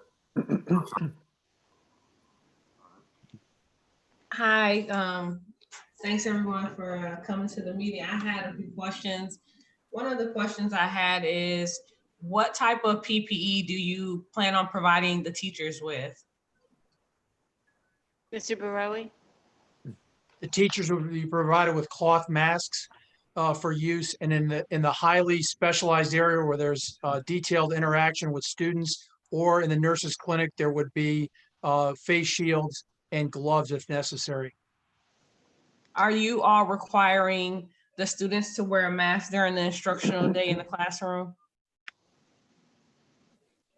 Speaker 14: Hi, thanks everyone for coming to the meeting. I had a few questions. One of the questions I had is, what type of PPE do you plan on providing the teachers with?
Speaker 3: Mr. Barone?
Speaker 4: The teachers will be provided with cloth masks for use, and in the highly specialized area where there's detailed interaction with students, or in the nurses' clinic, there would be face shields and gloves if necessary.
Speaker 14: Are you all requiring the students to wear a mask during the instructional day in the classroom?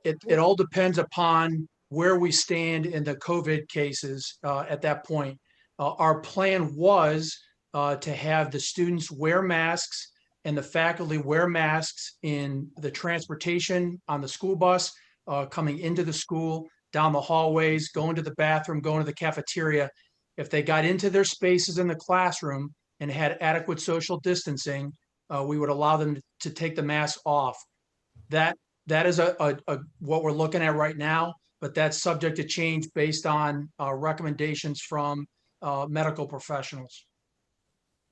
Speaker 4: It all depends upon where we stand in the COVID cases at that point. Our plan was to have the students wear masks and the faculty wear masks in the transportation on the school bus, coming into the school, down the hallways, going to the bathroom, going to the cafeteria. If they got into their spaces in the classroom and had adequate social distancing, we would allow them to take the mask off. That is what we're looking at right now, but that's subject to change based on recommendations from medical professionals.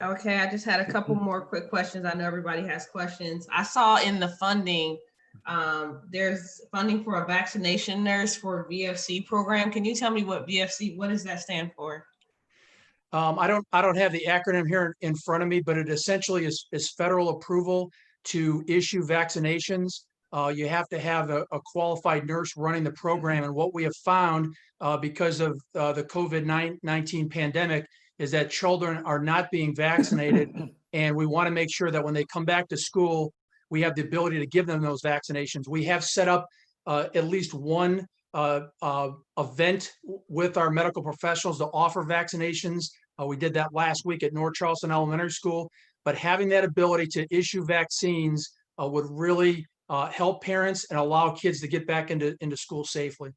Speaker 14: Okay, I just had a couple more quick questions. I know everybody has questions. I saw in the funding, there's funding for a vaccination nurse for VFC program. Can you tell me what VFC, what does that stand for?
Speaker 4: I don't have the acronym here in front of me, but it essentially is federal approval to issue vaccinations. You have to have a qualified nurse running the program. And what we have found because of the COVID-19 pandemic is that children are not being vaccinated. And we want to make sure that when they come back to school, we have the ability to give them those vaccinations. We have set up at least one event with our medical professionals to offer vaccinations. We did that last week at North Charleston Elementary School, but having that ability to issue vaccines would really help parents and allow kids to get back into school safely.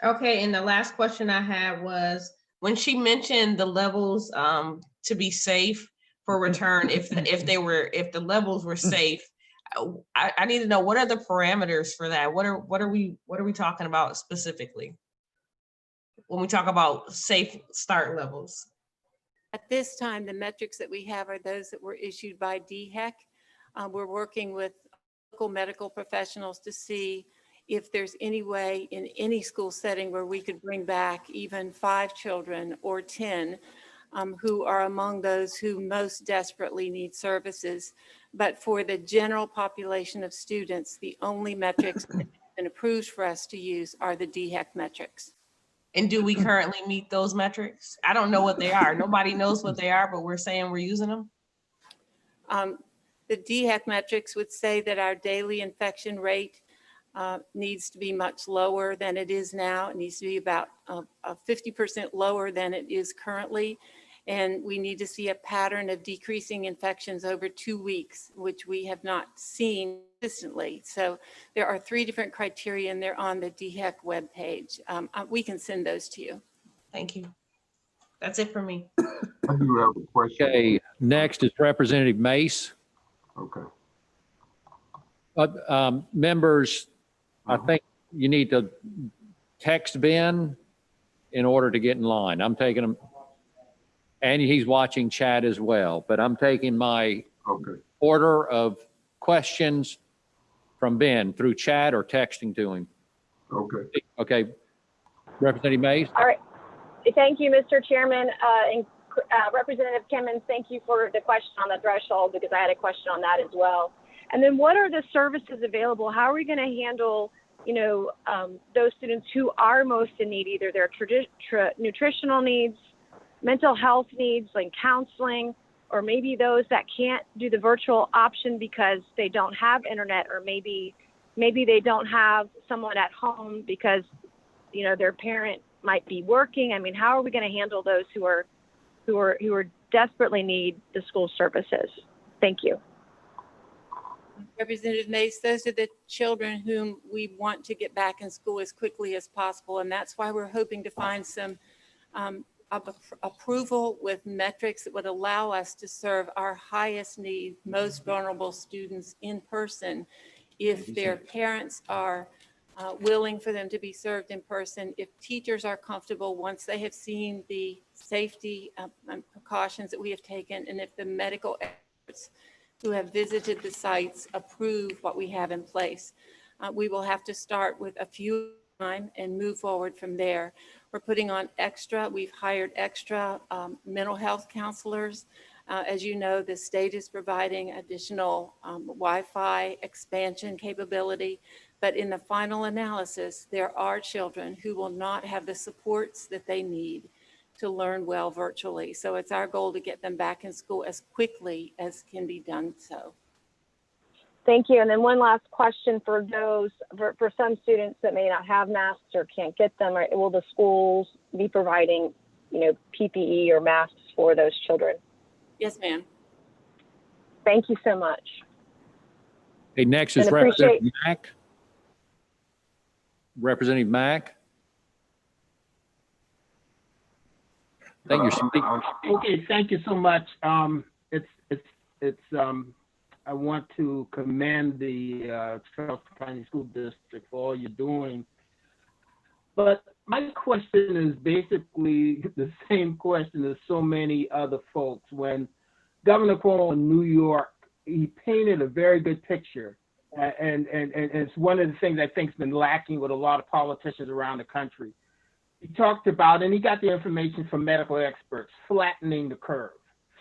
Speaker 14: Okay, and the last question I had was, when she mentioned the levels to be safe for return, if the levels were safe, I need to know, what are the parameters for that? What are we talking about specifically when we talk about safe start levels?
Speaker 3: At this time, the metrics that we have are those that were issued by DHEC. We're working with local medical professionals to see if there's any way in any school setting where we could bring back even 5 children or 10 who are among those who most desperately need services. But for the general population of students, the only metrics that have been approved for us to use are the DHEC metrics.
Speaker 14: And do we currently meet those metrics? I don't know what they are. Nobody knows what they are, but we're saying we're using them.
Speaker 3: The DHEC metrics would say that our daily infection rate needs to be much lower than it is now. It needs to be about 50% lower than it is currently. And we need to see a pattern of decreasing infections over 2 weeks, which we have not seen consistently. So there are 3 different criteria and they're on the DHEC webpage. We can send those to you.
Speaker 14: Thank you. That's it for me.
Speaker 7: I do have a question.
Speaker 8: Okay, next is Representative Mace.
Speaker 7: Okay.
Speaker 8: Members, I think you need to text Ben in order to get in line. I'm taking him, and he's watching chat as well, but I'm taking my order of questions from Ben through chat or texting to him.
Speaker 7: Okay.
Speaker 8: Okay. Representative Mays.
Speaker 15: All right. Thank you, Mr. Chairman. Representative Kimmons, thank you for the question on the threshold, because I had a question on that as well. And then what are the services available? How are we going to handle, those students who are most in need, either their nutritional needs, mental health needs like counseling, or maybe those that can't do the virtual option because they don't have internet, or maybe they don't have someone at home because, their parent might be working. I mean, how are we going to handle those who desperately need the school services? Thank you.
Speaker 3: Representative Mace, those are the children whom we want to get back in school as quickly as possible. And that's why we're hoping to find some approval with metrics that would allow us to serve our highest need, most vulnerable students in person. If their parents are willing for them to be served in person, if teachers are comfortable once they have seen the safety precautions that we have taken, and if the medical experts who have visited the sites approve what we have in place. We will have to start with a few time and move forward from there. We're putting on we've hired extra mental health counselors. As you know, the state is providing additional Wi-Fi expansion capability, but in the final analysis, there are children who will not have the supports that they need to learn well virtually. So it's our goal to get them back in school as quickly as can be done so.
Speaker 15: Thank you. And then one last question for some students that may not have masks or can't get them, will the schools be providing, PPE or masks for those children?
Speaker 3: Yes, ma'am.
Speaker 15: Thank you so much.
Speaker 8: Okay, next is Representative Mack. Representative Mack? I think you're speaking.
Speaker 16: Okay, thank you so much. I want to commend the Charleston County School District for all you're doing. But my question is basically the same question as so many other folks. When Governor Cuomo in New York, he painted a very good picture. And it's one of the things I think has been lacking with a lot of politicians around the country. He talked about, and he got the information from medical experts, flattening the curve.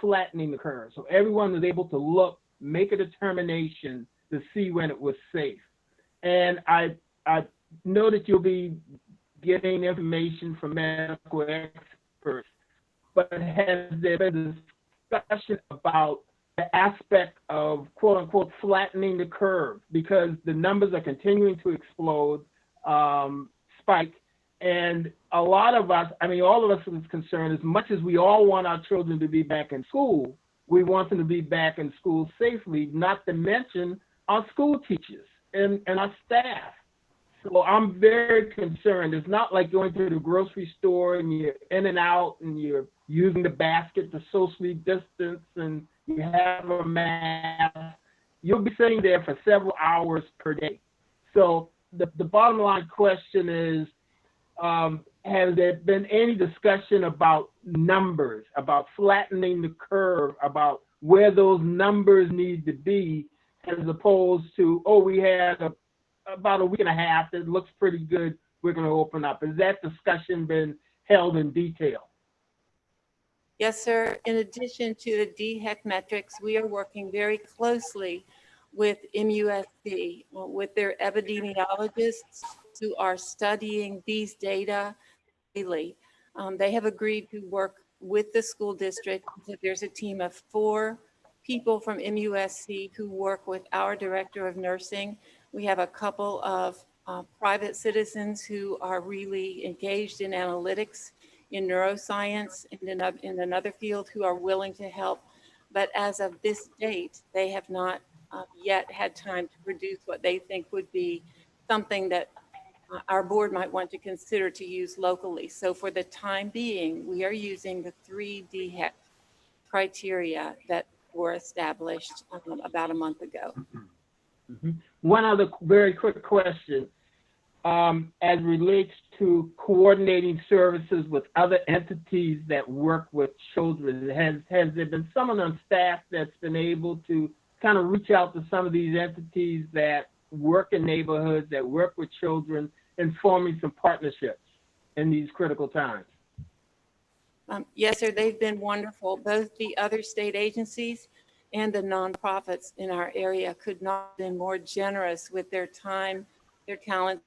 Speaker 16: So everyone was able to look, make a determination to see when it was safe. And I know that you'll be getting information from medical experts, but has there been a discussion about the aspect of quote unquote flattening the curve, because the numbers are continuing to explode, spike. And a lot of us, I mean, all of us is concerned, as much as we all want our children to be back in school, we want them to be back in school safely, not to mention our school teachers and our staff. So I'm very concerned. It's not like going to the grocery store and you're in and out and you're using the basket to socially distance and you have a mask. You'll be sitting there for several hours per day. So the bottom line question is, has there been any discussion about numbers, about flattening the curve, about where those numbers need to be, as opposed to, oh, we had about a week and a half that looks pretty good, we're going to open up? Has that discussion been held in detail?
Speaker 3: Yes, sir. In addition to the DHEC metrics, we are working very closely with MUSC, with their epidemiologists who are studying these data daily. They have agreed to work with the school district. There's a team of 4 people from MUSC who work with our director of nursing. We have a couple of private citizens who are really engaged in analytics, in neuroscience, and in another field who are willing to help. But as of this date, they have not yet had time to produce what they think would be something that our board might want to consider to use locally. So for the time being, we are using the 3 DHEC criteria that were established about a month ago.
Speaker 16: Mm-hmm. One other very quick question. As relates to coordinating services with other entities that work with children, has there been someone on staff that's been able to kind of reach out to some of these entities that work in neighborhoods, that work with children, and forming some partnerships in these critical times?
Speaker 3: Yes, sir, they've been wonderful. Both the other state agencies and the nonprofits in our area could not have been more generous with their time, their talent,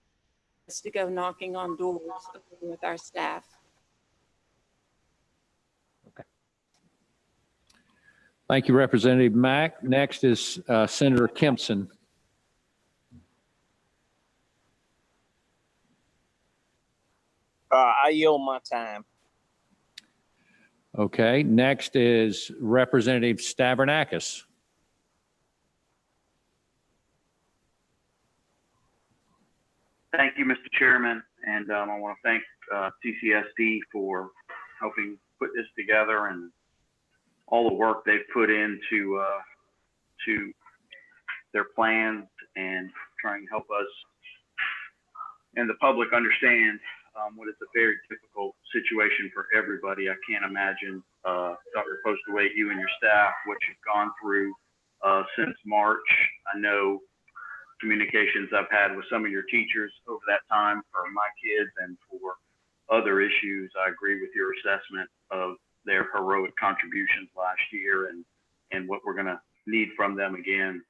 Speaker 3: to go knocking on doors with our staff.
Speaker 16: Okay.
Speaker 8: Thank you, Representative Mack. Next is Senator Kempson.
Speaker 9: I yield my time.
Speaker 8: Okay, next is Representative Stavronakis.
Speaker 17: Thank you, Mr. Chairman, and I want to thank CCSD for helping put this together and all the work they've put into to their plans and trying to help us and the public understand what is a very difficult situation for everybody. I can't imagine, Dr. Postaway, you and your staff, what you've gone through since March. I know communications I've had with some of your teachers over that time for my kids and for other issues. I agree with your assessment of their heroic contributions last year and what we're going to need from them again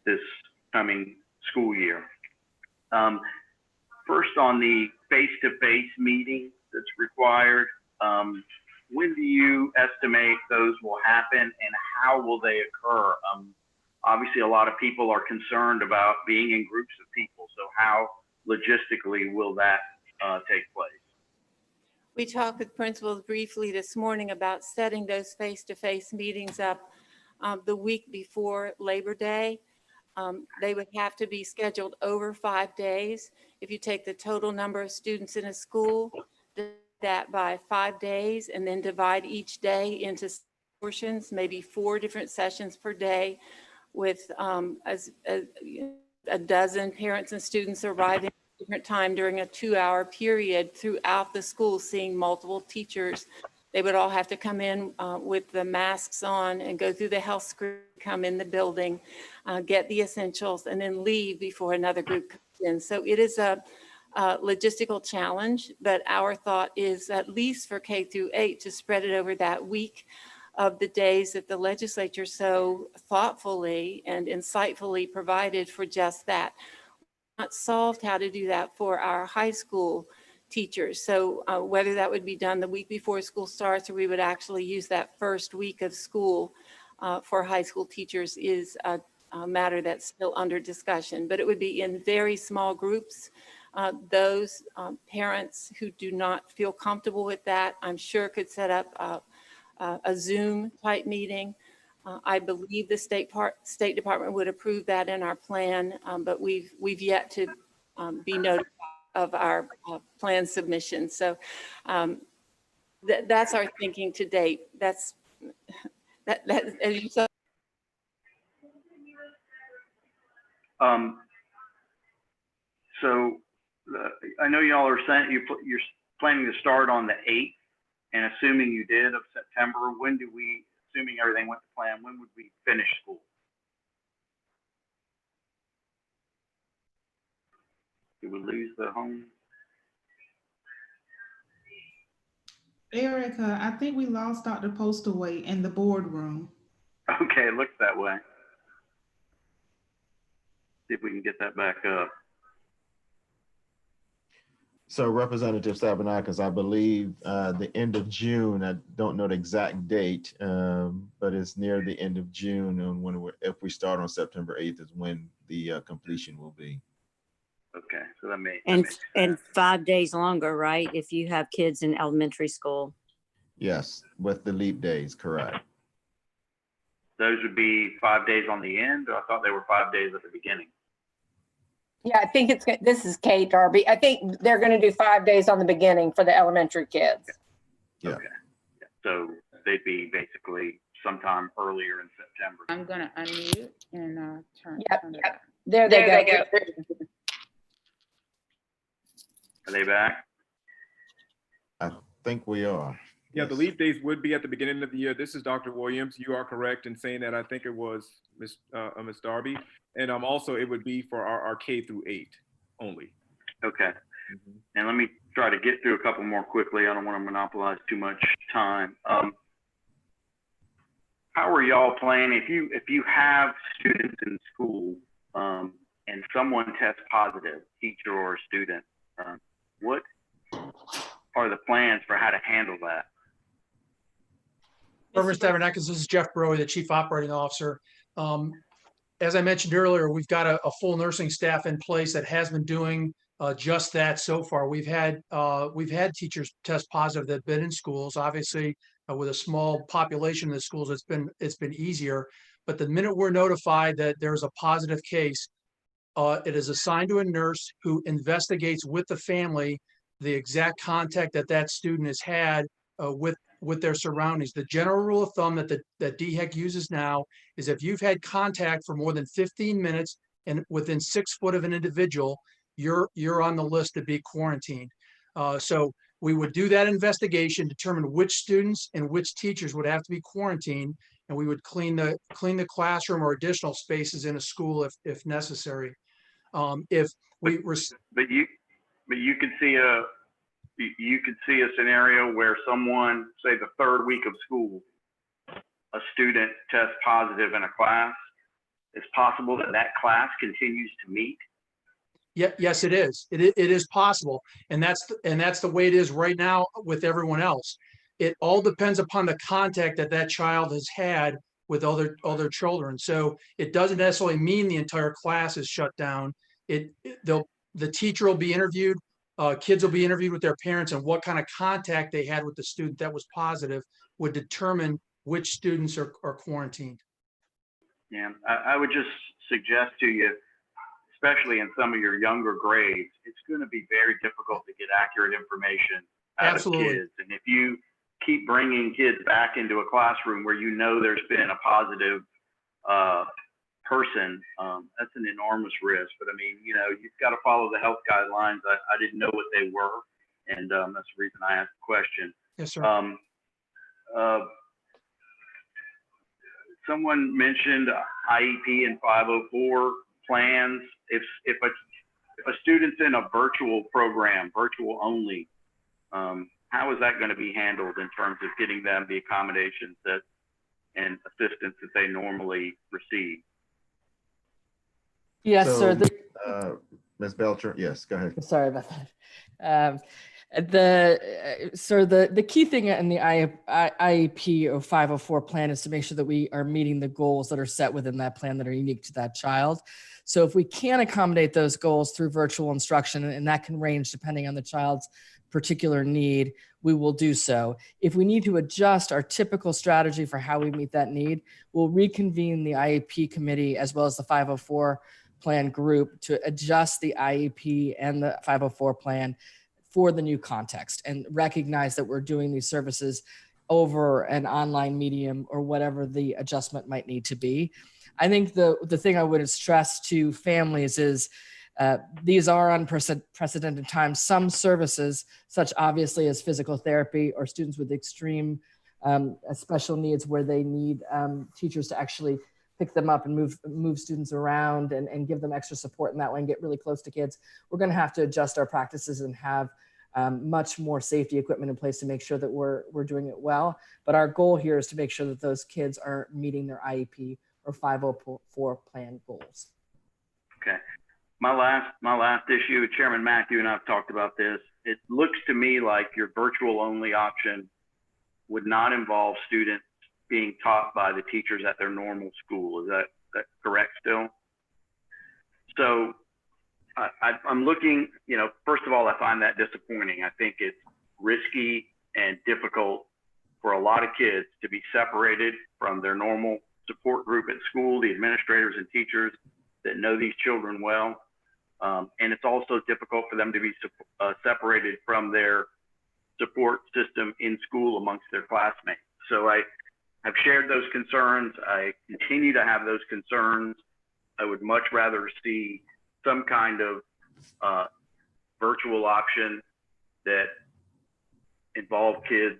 Speaker 17: this coming school year. First, on the face-to-face meeting that's required, when do you estimate those will happen and how will they occur? Obviously, a lot of people are concerned about being in groups of people. So how logistically will that take place?
Speaker 3: We talked with principals briefly this morning about setting those face-to-face meetings up the week before Labor Day. They would have to be scheduled over 5 days. If you take the total number of students in a school, divide that by 5 days, and then divide each day into portions, maybe 4 different sessions per day, with a dozen parents and students arriving at a different time during a 2-hour period throughout the school, seeing multiple teachers. They would all have to come in with the masks on and go through the health screen, come in the building, get the essentials, and then leave before another group comes in. So it is a logistical challenge, but our thought is, at least for K through 8, to spread it over that week of the days that the legislature so thoughtfully and insightfully provided for just that. Not solved how to do that for our high school teachers. So whether that would be done the week before school starts, or we would actually use that first week of school for high school teachers, is a matter that's still under discussion. But it would be in very small groups. Those parents who do not feel comfortable with that, I'm sure could set up a Zoom type meeting. I believe the State Department would approve that in our plan, but we've yet to be notified of our plan submission. So that's our thinking to date. That's as you saw.
Speaker 17: So I know y'all are saying you're planning to start on the 8th, and assuming you did, of September, when do we, assuming everything went to plan, when would we finish school? Did we lose the home?
Speaker 11: Erica, I think we lost Dr. Postaway in the boardroom.
Speaker 17: Okay, it looks that way. See if we can get that back up.
Speaker 2: So Representative Sabanakis, I believe the end of June, I don't know the exact date, but it's near the end of June, and if we start on September 8th is when the completion will be.
Speaker 17: Okay, so that makes
Speaker 18: and 5 days longer, right? If you have kids in elementary school.
Speaker 2: Yes, with the leap days, correct.
Speaker 17: Those would be 5 days on the end, or I thought they were 5 days at the beginning.
Speaker 19: Yeah, I think this is Kate Darby. I think they're going to do 5 days on the beginning for the elementary kids.
Speaker 2: Yeah.
Speaker 17: Okay. Yeah. So they'd be basically sometime earlier in September.
Speaker 13: I'm going to unmute and turn it on.
Speaker 19: There they go.
Speaker 17: Are they back?
Speaker 2: I think we are.
Speaker 6: Yeah, the leave days would be at the beginning of the year. This is Dr. Williams. You are correct in saying that. I think it was Ms. Darby. And also it would be for our K through 8 only.
Speaker 17: Okay. And let me try to get through a couple more quickly. I don't want to monopolize too much time. How are y'all planning, if you have students in school and someone tests positive, teacher or student, what are the plans for how to handle that?
Speaker 4: Representative Tabernakis, this is Jeff Broey, the Chief Operating Officer. As I mentioned earlier, we've got a full nursing staff in place that has been doing just that so far. We've had teachers test positive that have been in schools. Obviously, with a small population in the schools, it's been easier. But the minute we're notified that there's a positive case, it is assigned to a nurse who investigates with the family the exact contact that student has had with their surroundings. The general rule of thumb that DHEC uses now is if you've had contact for more than 15 minutes and within 6 foot of an individual, you're on the list to be quarantined. So we would do that investigation, determine which students and which teachers would have to be quarantined, and we would clean the classroom or additional spaces in a school if necessary. If we were,
Speaker 17: but you could see a scenario where someone, say the 3rd week of school, a student tests positive in a class. It's possible that class continues to meet.
Speaker 4: Yeah, yes, it is. It is possible, and that's the way it is right now with everyone else. It all depends upon the contact that child has had with other children. So it doesn't necessarily mean the entire class is shut down. The teacher will be interviewed. Kids will be interviewed with their parents, and what kind of contact they had with the student that was positive would determine which students are quarantined.
Speaker 17: Yeah, I would just suggest to you, especially in some of your younger grades, it's going to be very difficult to get accurate information out
Speaker 4: Absolutely.
Speaker 17: of kids. And if you keep bringing kids back into a classroom where you know there's been a positive person, that's an enormous risk. But I mean, you know, you've got to follow the health guidelines. I didn't know what they were, and that's the reason I asked the question.
Speaker 4: Yes, sir.
Speaker 17: Someone mentioned IEP and 504 plans. If a student's in a virtual program, virtual only, how is that going to be handled in terms of getting them the accommodations and assistance that they normally receive?
Speaker 5: Yes,
Speaker 2: So,
Speaker 5: sir.
Speaker 2: Ms. Belcher, yes, go ahead.
Speaker 5: Sorry about that. The key thing in the IEP or 504 plan is to make sure that we are meeting the goals that are set within that plan that are unique to that child. So if we can accommodate those goals through virtual instruction, and that can range depending on the child's particular need, we will do so. If we need to adjust our typical strategy for how we meet that need, we'll reconvene the IEP committee as well as the 504 plan group to adjust the IEP and the 504 plan for the new context, and recognize that we're doing these services over an online medium or whatever the adjustment might need to be. I think the thing I would stress to families is these are unprecedented times. Some services, such obviously as physical therapy or students with extreme special needs where they need teachers to actually pick them up and move students around and give them extra support in that way and get really close to kids, we're going to have to adjust our practices and have much more safety equipment in place to make sure that we're doing it well. But our goal here is to make sure that those kids are meeting their IEP or 504 plan goals.
Speaker 17: Okay. My last issue, Chairman Mack, you and I have talked about this. It looks to me like your virtual only option would not involve students being taught by the teachers at their normal school. Is that correct still? So I'm looking, you know, first of all, I find that disappointing. I think it's risky and difficult for a lot of kids to be separated from their normal support group at school, the administrators and teachers that know these children well. And it's also difficult for them to be separated from their support system in school amongst their classmates. So I have shared those concerns. I continue to have those concerns. I would much rather see some kind of virtual option that involved kids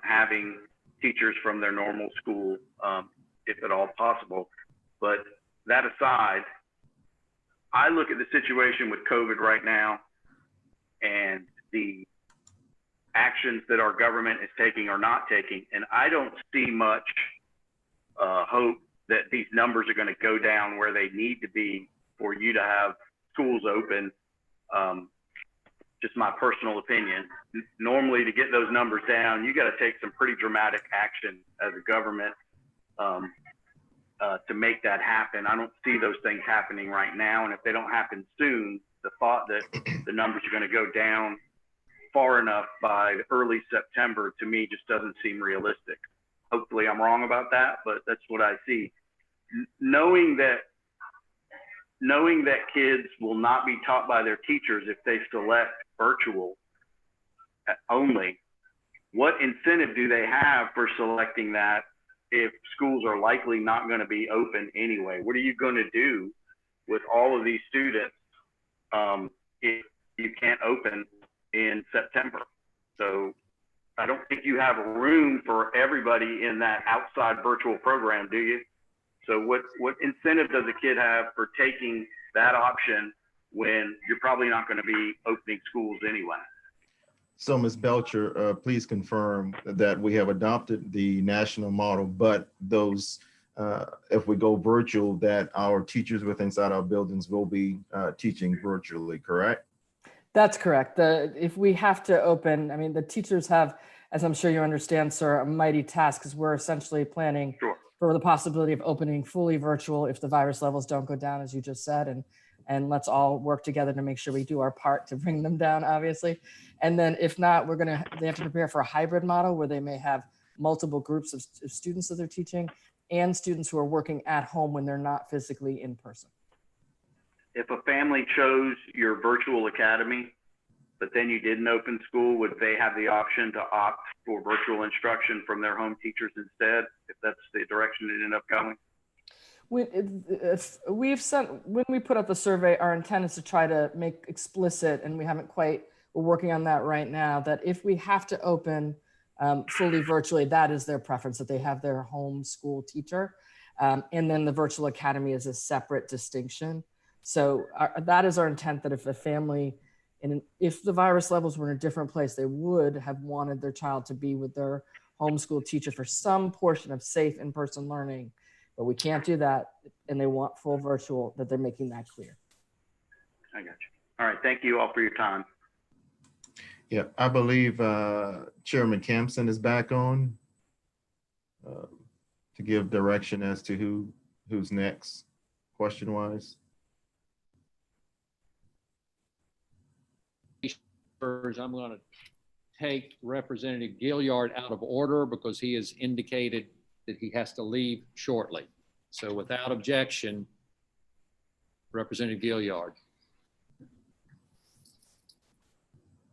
Speaker 17: having teachers from their normal school, if at all possible. But that aside, I look at the situation with COVID right now and the actions that our government is taking or not taking, and I don't see much hope that these numbers are going to go down where they need to be for you to have schools open. Just my personal opinion. Normally, to get those numbers down, you got to take some pretty dramatic action as a government to make that happen. I don't see those things happening right now, and if they don't happen soon, the thought that the numbers are going to go down far enough by early September to me just doesn't seem realistic. Hopefully I'm wrong about that, but that's what I see. Knowing that kids will not be taught by their teachers if they select virtual only, what incentive do they have for selecting that if schools are likely not going to be open anyway? What are you going to do with all of these students if you can't open in September? So I don't think you have room for everybody in that outside virtual program, do you? So what incentive does a kid have for taking that option when you're probably not going to be opening schools anyway?
Speaker 2: So Ms. Belcher, please confirm that we have adopted the national model, but those, if we go virtual, that our teachers within inside our buildings will be teaching virtually, correct?
Speaker 5: That's correct. If we have to open, I mean, the teachers have, as I'm sure you understand, sir, a mighty task because we're essentially planning for the possibility of opening fully virtual if the virus levels don't go down, as you just said, and let's all work together to make sure we do our part to bring them down, obviously. And then if not, they have to prepare for a hybrid model where they may have multiple groups of students that they're teaching and students who are working at home when they're not physically in person.
Speaker 17: If a family chose your virtual academy, but then you didn't open school, would they have the option to opt for virtual instruction from their home teachers instead, if that's the direction it ended up going?
Speaker 5: When we put out the survey, our intent is to try to make explicit, and we haven't quite, we're working on that right now, that if we have to open fully virtually, that is their preference, that they have their home school teacher. And then the virtual academy is a separate distinction. So that is our intent, that if a family, and if the virus levels were in a different place, they would have wanted their child to be with their homeschool teacher for some portion of safe in-person learning, but we can't do that, and they want full virtual, that they're making that clear.
Speaker 17: I got you. All right, thank you all for your time.
Speaker 2: Yeah, I believe Chairman Campson is back on to give direction as to who's next, question-wise.
Speaker 8: I'm going to take Representative Gilliard out of order because he has indicated that he has to leave shortly. So without objection, Representative Gilliard.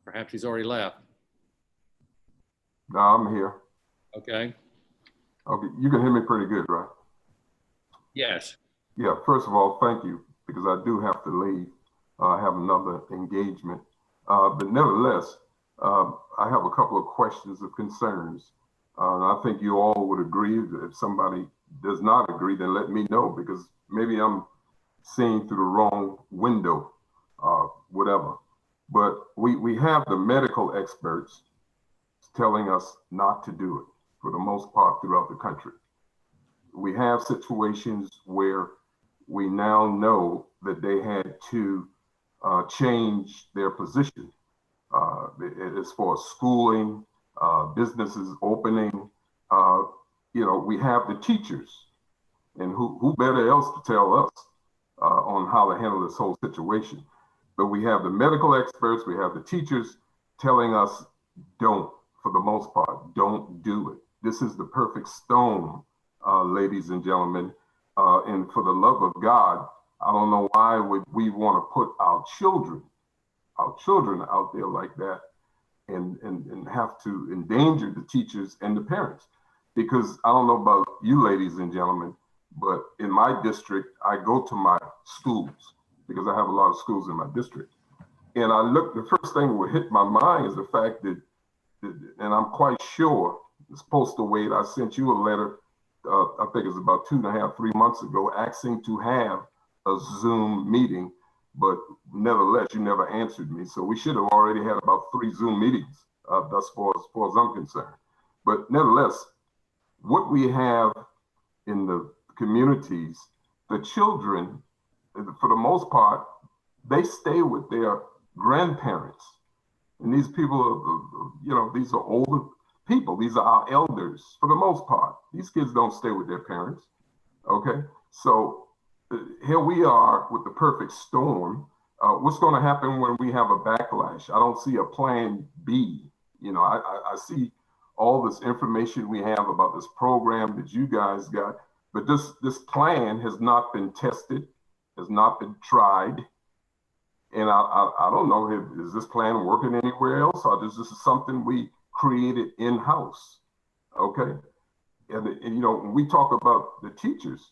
Speaker 8: Perhaps he's already left.
Speaker 7: No, I'm here.
Speaker 8: Okay.
Speaker 7: Okay, you can hear me pretty good, right?
Speaker 8: Yes.
Speaker 7: Yeah, first of all, thank you, because I do have to leave. I have another engagement. But nevertheless, I have a couple of questions of concerns. And I think you all would agree that if somebody does not agree, then let me know, because maybe I'm seeing through the wrong window, whatever. But we have the medical experts telling us not to do it for the most part throughout the country. We have situations where we now know that they had to change their position as far as schooling, businesses opening. You know, we have the teachers, and who better else to tell us on how to handle this whole situation. But we have the medical experts, we have the teachers telling us don't, for the most part, don't do it. This is the perfect storm, ladies and gentlemen. And for the love of God, I don't know why would we want to put our children out there like that and have to endanger the teachers and the parents. Because I don't know about you ladies and gentlemen, but in my district, I go to my schools because I have a lot of schools in my district. And I look, the first thing that would hit my mind is the fact that, and I'm quite sure, this Postal Wade, I sent you a letter, I think it's about 2.5, 3 months ago, asking to have a Zoom meeting, but nevertheless, you never answered me. So we should have already had about 3 Zoom meetings thus far as I'm concerned. But nevertheless, what we have in the communities, the children, for the most part, they stay with their grandparents. And these people, you know, these are older people. These are our elders for the most part. These kids don't stay with their parents. Okay, so here we are with the perfect storm. What's going to happen when we have a backlash? I don't see a plan B. You know, I see all this information we have about this program that you guys got, but this plan has not been tested, has not been tried. And I don't know, is this plan working anywhere else, or is this something we created in-house? Okay, and you know, when we talk about the teachers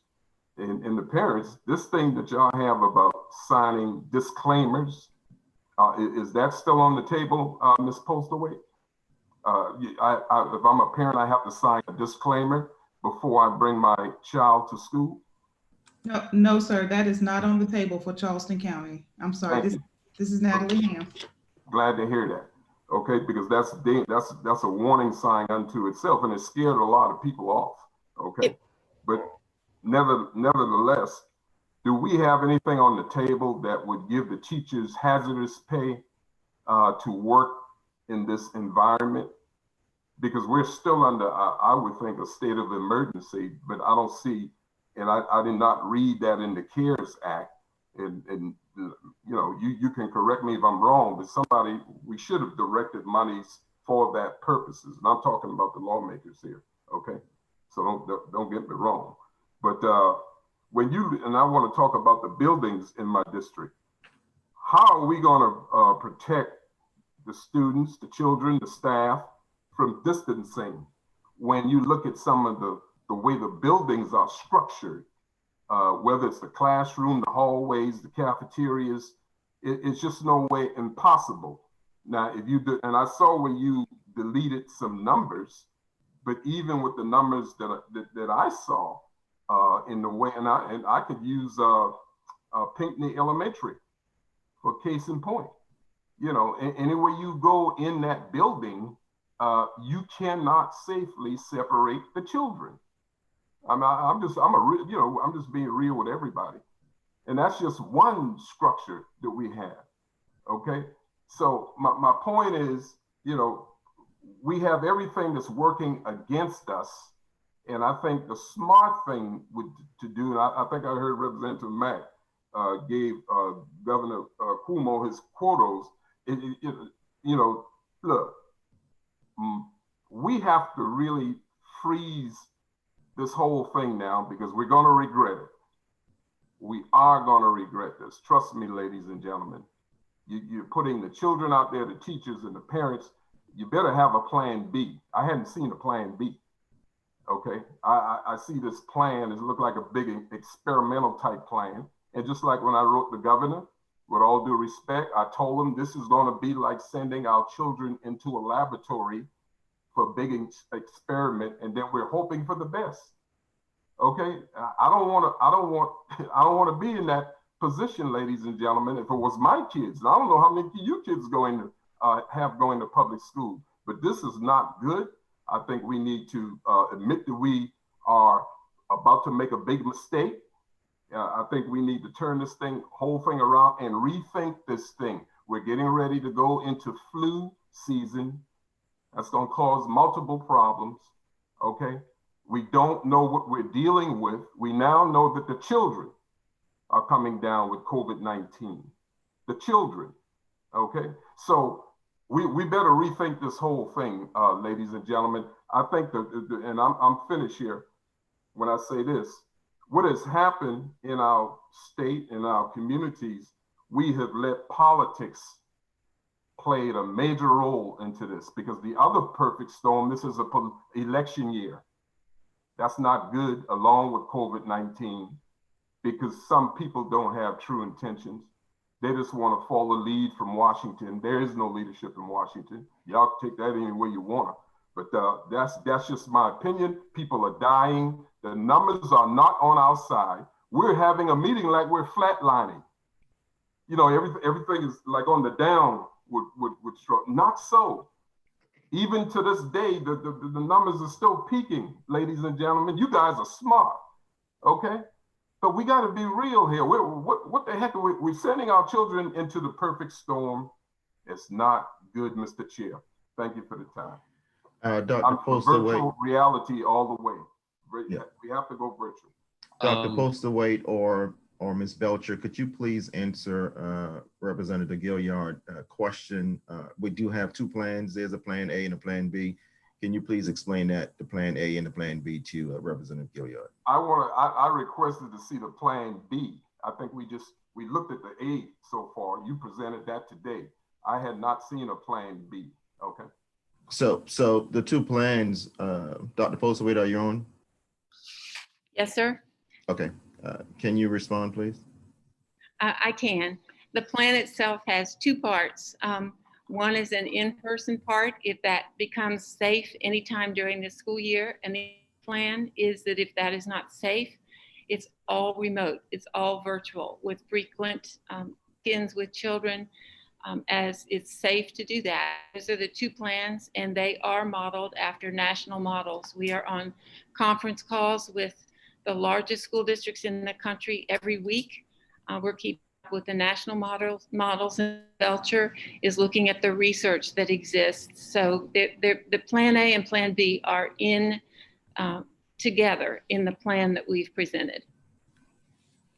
Speaker 7: and the parents, this thing that y'all have about signing disclaimers, is that still on the table, Ms. Postlethwaite? If I'm a parent, I have to sign a disclaimer before I bring my child to school?
Speaker 11: No, sir, that is not on the table for Charleston County. I'm sorry, this is Natalie Ham.
Speaker 7: Glad to hear that. Okay, because that's a warning sign unto itself, and it scared a lot of people off. Okay, but nevertheless, do we have anything on the table that would give the teachers hazardous pay to work in this environment? Because we're still under, I would think, a state of emergency, but I don't see, and I did not read that in the CARES Act. And you know, you can correct me if I'm wrong, but we should have directed monies for that purposes. And I'm talking about the lawmakers here, okay? So don't get me wrong. But when you, and I want to talk about the buildings in my district, how are we going to protect the students, the children, the staff from distancing when you look at some of the way the buildings are structured, whether it's the classroom, the hallways, the cafeterias, it's just no way impossible. Now, if you do, and I saw when you deleted some numbers, but even with the numbers that I saw in the way, and I could use Pinckney Elementary for case in point. You know, anywhere you go in that building, you cannot safely separate the children. I'm just being real with everybody. And that's just one structure that we have, okay? So my point is, you know, we have everything that's working against us. And I think the smart thing to do, and I think I heard Representative Mack gave Governor Cuomo his quotas. You know, look, we have to really freeze this whole thing now because we're going to regret it. We are going to regret this. Trust me, ladies and gentlemen. You're putting the children out there, the teachers and the parents. You better have a plan B. I hadn't seen a plan B. Okay, I see this plan. It looked like a big experimental type plan. And just like when I wrote the governor, with all due respect, I told him this is going to be like sending our children into a laboratory for a big experiment, and then we're hoping for the best. Okay, I don't want to be in that position, ladies and gentlemen. If it was my kids, and I don't know how many of you kids going to have going to public school, but this is not good. I think we need to admit that we are about to make a big mistake. I think we need to turn this whole thing around and rethink this thing. We're getting ready to go into flu season. That's going to cause multiple problems. Okay. We don't know what we're dealing with. We now know that the children are coming down with COVID-19. The children. Okay. So we better rethink this whole thing, ladies and gentlemen. I think and I'm finished here when I say this. What has happened in our state, in our communities, we have let politics play a major role into this, because the other perfect storm, this is an election year. That's not good, along with COVID-19, because some people don't have true intentions. They just want to follow the lead from Washington. There is no leadership in Washington. Y'all take that any way you want. But that's just my opinion. People are dying. The numbers are not on our side. We're having a meeting like we're flatlining. You know, everything is like on the down with not so. Even to this day, the numbers are still peaking, ladies and gentlemen. You guys are smart, okay? But we got to be real here. What the heck? We're sending our children into the perfect storm. It's not good, Mr. Chair. Thank you for the time.
Speaker 2: Dr.
Speaker 7: I'm for virtual
Speaker 2: Postlewaite,
Speaker 7: reality all the way.
Speaker 2: Yeah.
Speaker 7: We have to go virtual.
Speaker 2: Dr. Postlewaite or Ms. Belcher, could you please answer Representative Gilliard's question? We do have two plans. There's a plan A and a plan B. Can you please explain that, the plan A and the plan B, to Representative Gilliard?
Speaker 7: I requested to see the plan B. I think we looked at the A so far. You presented that today. I had not seen a plan B. Okay.
Speaker 2: So the two plans, Dr. Postlewaite, are you on?
Speaker 3: Yes, sir.
Speaker 2: Okay. Can you respond, please?
Speaker 3: I can. The plan itself has two parts. One is an in-person part, if that becomes safe anytime during the school year. And the plan is that if that is not safe, it's all remote. It's all virtual with frequent check-ins with children, as it's safe to do that. Those are the two plans, and they are modeled after national models. We are on conference calls with the largest school districts in the country every week. We're keeping up with the national models, and Belcher is looking at the research that exists. So the plan A and plan B are in together in the plan that we've presented.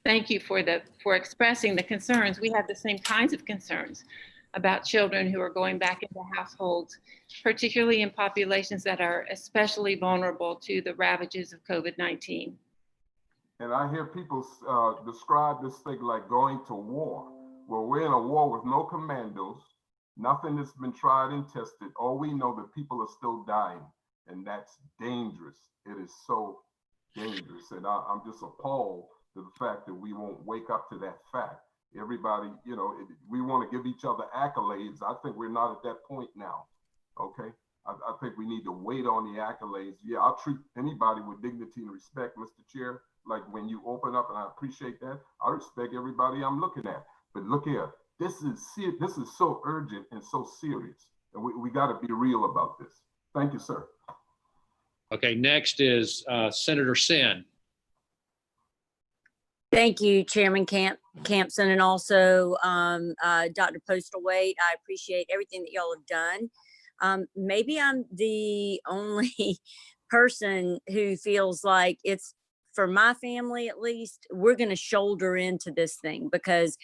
Speaker 3: Thank you for expressing the concerns. We have the same kinds of concerns. about children who are going back into households, particularly in populations that are especially vulnerable to the ravages of COVID-19.
Speaker 7: And I hear people describe this thing like going to war. Well, we're in a war with no commandos. Nothing has been tried and tested. All we know that people are still dying, and that's dangerous. It is so dangerous. And I'm just appalled to the fact that we won't wake up to that fact. Everybody, you know, we want to give each other accolades. I think we're not at that point now. Okay. I think we need to wait on the accolades. Yeah, I'll treat anybody with dignity and respect, Mr. Chair. Like when you open up, and I appreciate that. I respect everybody I'm looking at. But look here, this is so urgent and so serious. And we got to be real about this. Thank you, sir.
Speaker 8: Okay, next is Senator Sin.
Speaker 18: Thank you, Chairman Campson, and also Dr. Postlethwaite. I appreciate everything that y'all have done. Maybe I'm the only person who feels like it's, for my family at least, we're going to shoulder into this thing, because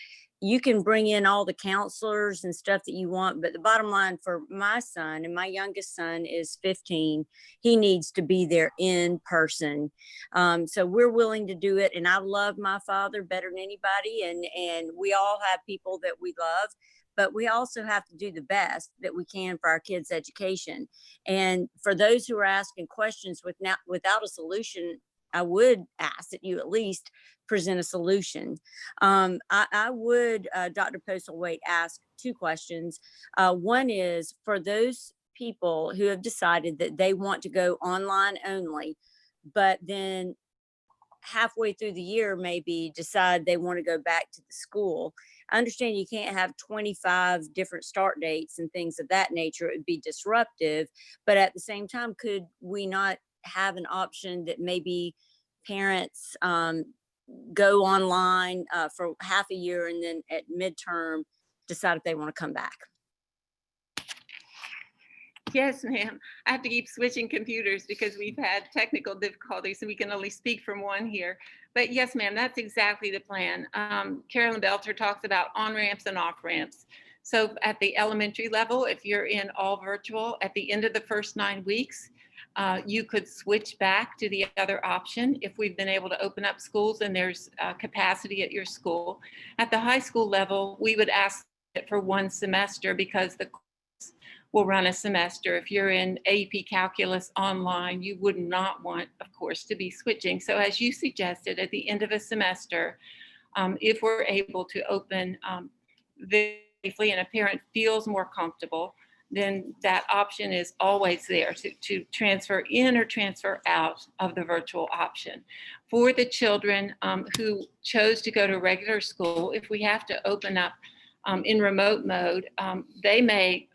Speaker 18: you can bring in all the counselors and stuff that you want, but the bottom line for my son, and my youngest son is 15, he needs to be there in person. So we're willing to do it. And I love my father better than anybody. And we all have people that we love, but we also have to do the best that we can for our kids' education. And for those who are asking questions without a solution, I would ask that you at least present a solution. I would, Dr. Postlethwaite, ask two questions. One is for those people who have decided that they want to go online only, but then halfway through the year maybe decide they want to go back to the school. I understand you can't have 25 different start dates and things of that nature. It would be disruptive, but at the same time, could we not have an option that maybe parents go online for half a year and then at midterm decide if they want to come back?
Speaker 3: Yes, ma'am. I have to keep switching computers because we've had technical difficulties, so we can only speak from one here. But yes, ma'am, that's exactly the plan. Carolyn Belter talks about on-ramps and off-ramps. So at the elementary level, if you're in all virtual, at the end of the first 9 weeks, you could switch back to the other option if we've been able to open up schools and there's capacity at your school. At the high school level, we would ask it for 1 semester because the course will run a semester. If you're in AP Calculus online, you would not want, of course, to be switching. So as you suggested, at the end of a semester, if we're able to open safely and a parent feels more comfortable, then that option is always there to transfer in or transfer out of the virtual option. For the children who chose to go to regular school, if we have to open up in remote mode, they may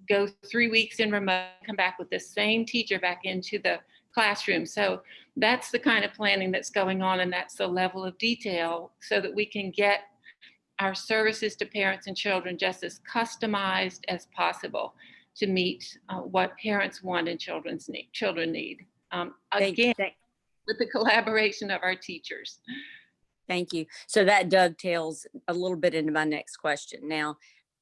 Speaker 3: go 3 weeks in remote, come back with the same teacher back into the classroom. So that's the kind of planning that's going on, and that's the level of detail so that we can get our services to parents and children just as customized as possible to meet what parents want and children need. Again, with the collaboration of our teachers.
Speaker 18: Thank you. So that dovetails a little bit into my next question. Now,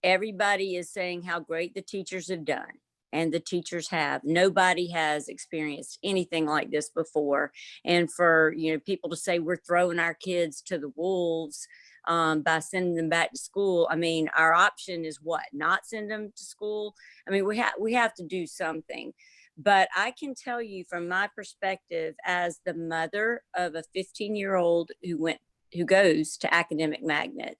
Speaker 18: everybody is saying how great the teachers have done, and the teachers have. Nobody has experienced anything like this before. And for people to say we're throwing our kids to the wolves by sending them back to school. I mean, our option is what? Not send them to school? I mean, we have to do something. But I can tell you from my perspective as the mother of a 15-year-old who goes to Academic Magnet,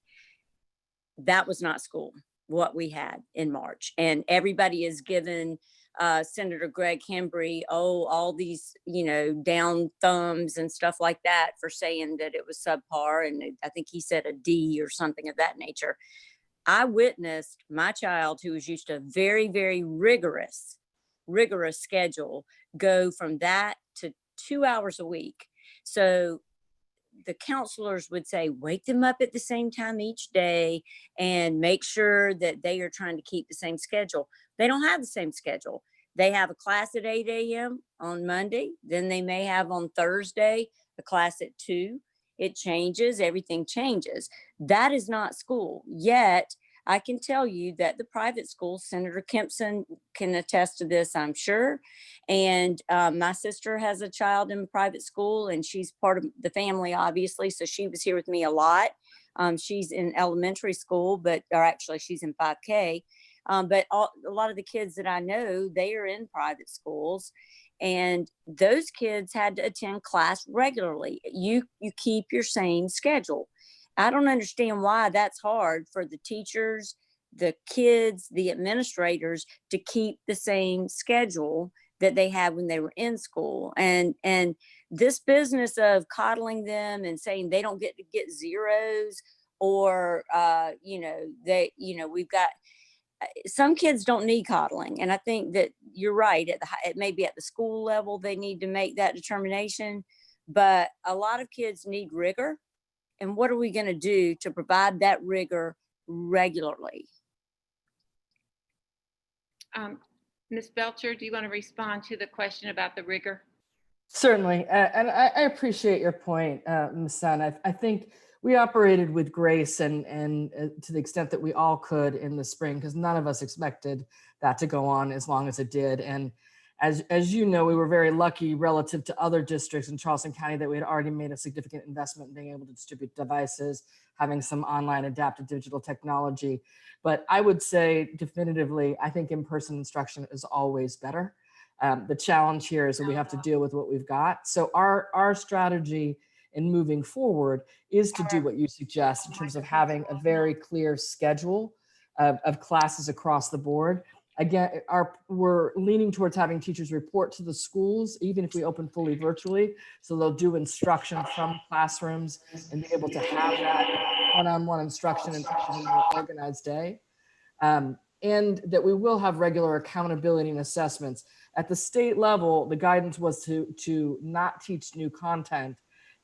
Speaker 18: that was not school, what we had in March. And everybody is given Senator Greg Hembry, all these, down thumbs and stuff like that for saying that it was subpar. And I think he said a D or something of that nature. I witnessed my child, who was used to a very, very rigorous schedule, go from that to 2 hours a week. So the counselors would say, wake them up at the same time each day and make sure that they are trying to keep the same schedule. They don't have the same schedule. They have a class at 8 a.m. on Monday. Then they may have on Thursday a class at 2. It changes. Everything changes. That is not school. Yet I can tell you that the private schools, Senator Kempson can attest to this, I'm sure. And my sister has a child in a private school, and she's part of the family, obviously. So she was here with me a lot. She's in elementary school, or actually she's in 5K. But a lot of the kids that I know, they are in private schools, and those kids had to attend class regularly. You keep your same schedule. I don't understand why that's hard for the teachers, the kids, the administrators to keep the same schedule that they had when they were in school. And this business of coddling them and saying they don't get to get zeros, or we've got some kids don't need coddling. And I think that you're right. It may be at the school level they need to make that determination, but a lot of kids need rigor. And what are we going to do to provide that rigor regularly?
Speaker 3: Ms. Belcher, do you want to respond to the question about the rigor?
Speaker 5: Certainly, and I appreciate your point, Ms. Sun. I think we operated with grace and to the extent that we all could in the spring, because none of us expected that to go on as long as it did. And as you know, we were very lucky relative to other districts in Charleston County that we had already made a significant investment in being able to distribute devices, having some online adaptive digital technology. But I would say definitively, I think in-person instruction is always better. The challenge here is that we have to deal with what we've got. So our strategy in moving forward is to do what you suggest in terms of having a very clear schedule of classes across the board. Again, we're leaning towards having teachers report to the schools, even if we open fully virtually. So they'll do instruction from classrooms and be able to have that one-on-one instruction in terms of a more organized day. And that we will have regular accountability and assessments. At the state level, the guidance was to not teach new content.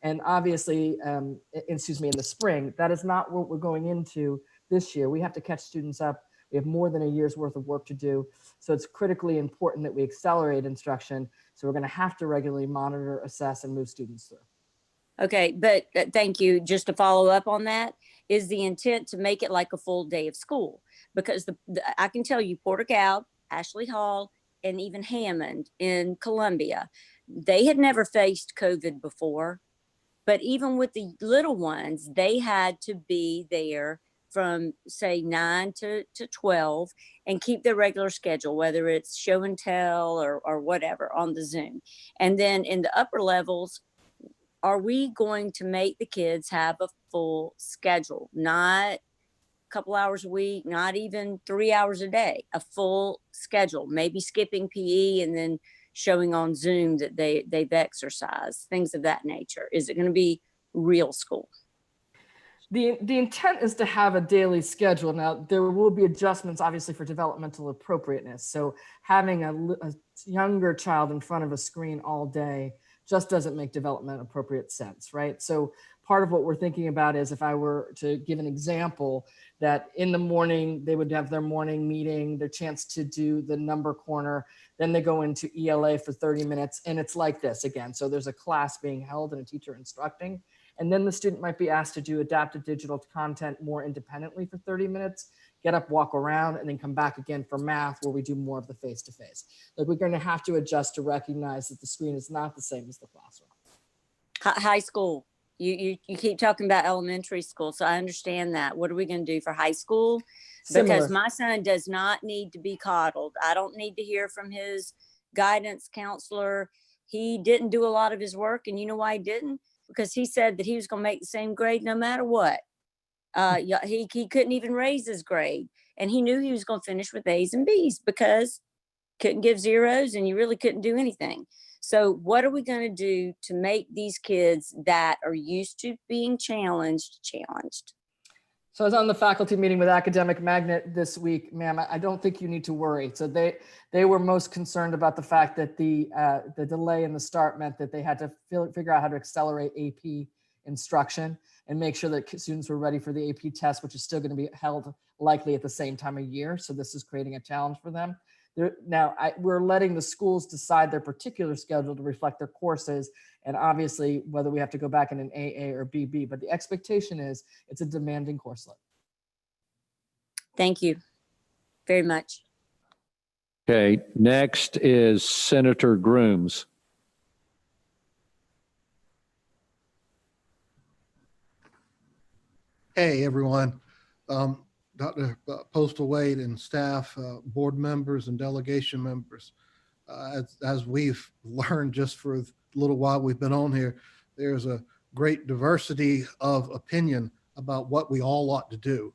Speaker 5: And obviously, in the spring, that is not what we're going into this year. We have to catch students up. We have more than a year's worth of work to do. So it's critically important that we accelerate instruction. So we're going to have to regularly monitor, assess, and move students through.
Speaker 18: Okay, but thank you. Just to follow up on that, is the intent to make it like a full day of school? Because I can tell you, Porter Cal, Ashley Hall, and even Hammond in Columbia, they had never faced COVID before. But even with the little ones, they had to be there from say 9 to 12 and keep their regular schedule, whether it's show and tell or whatever on the Zoom. And then in the upper levels, are we going to make the kids have a full schedule, not a couple hours a week, not even 3 hours a day, a full schedule, maybe skipping PE and then showing on Zoom that they've exercised, things of that nature? Is it going to be real school?
Speaker 5: The intent is to have a daily schedule. Now, there will be adjustments, obviously, for developmental appropriateness. So having a younger child in front of a screen all day just doesn't make development appropriate sense, right? So part of what we're thinking about is, if I were to give an example, that in the morning, they would have their morning meeting, their chance to do the number corner, then they go into ELA for 30 minutes, and it's like this again. So there's a class being held and a teacher instructing, and then the student might be asked to do adaptive digital content more independently for 30 minutes, get up, walk around, and then come back again for math, where we do more of the face-to-face. Like, we're going to have to adjust to recognize that the screen is not the same as the classroom.
Speaker 18: High school. You keep talking about elementary school, so I understand that. What are we going to do for high school? Because my son does not need to be coddled. I don't need to hear from his guidance counselor. He didn't do a lot of his work, and you know why he didn't? Because he said that he was going to make the same grade no matter what. He couldn't even raise his grade, and he knew he was going to finish with A's and B's because couldn't give zeros and you really couldn't do anything. So what are we going to do to make these kids that are used to being challenged?
Speaker 5: So I was on the faculty meeting with Academic Magnet this week, ma'am. I don't think you need to worry. So they were most concerned about the fact that the delay in the start meant that they had to figure out how to accelerate AP instruction and make sure that students were ready for the AP test, which is still going to be held likely at the same time of year. So this is creating a challenge for them. We're letting the schools decide their particular schedule to reflect their courses, and obviously whether we have to go back in an AA or BB, but the expectation is it's a demanding course load.
Speaker 18: Thank you very much.
Speaker 8: Okay, next is Senator Grooms.
Speaker 20: Hey, everyone. Dr. Postal Wade and staff, board members and delegation members. As we've learned just for a little while we've been on here, there's a great diversity of opinion about what we all ought to do.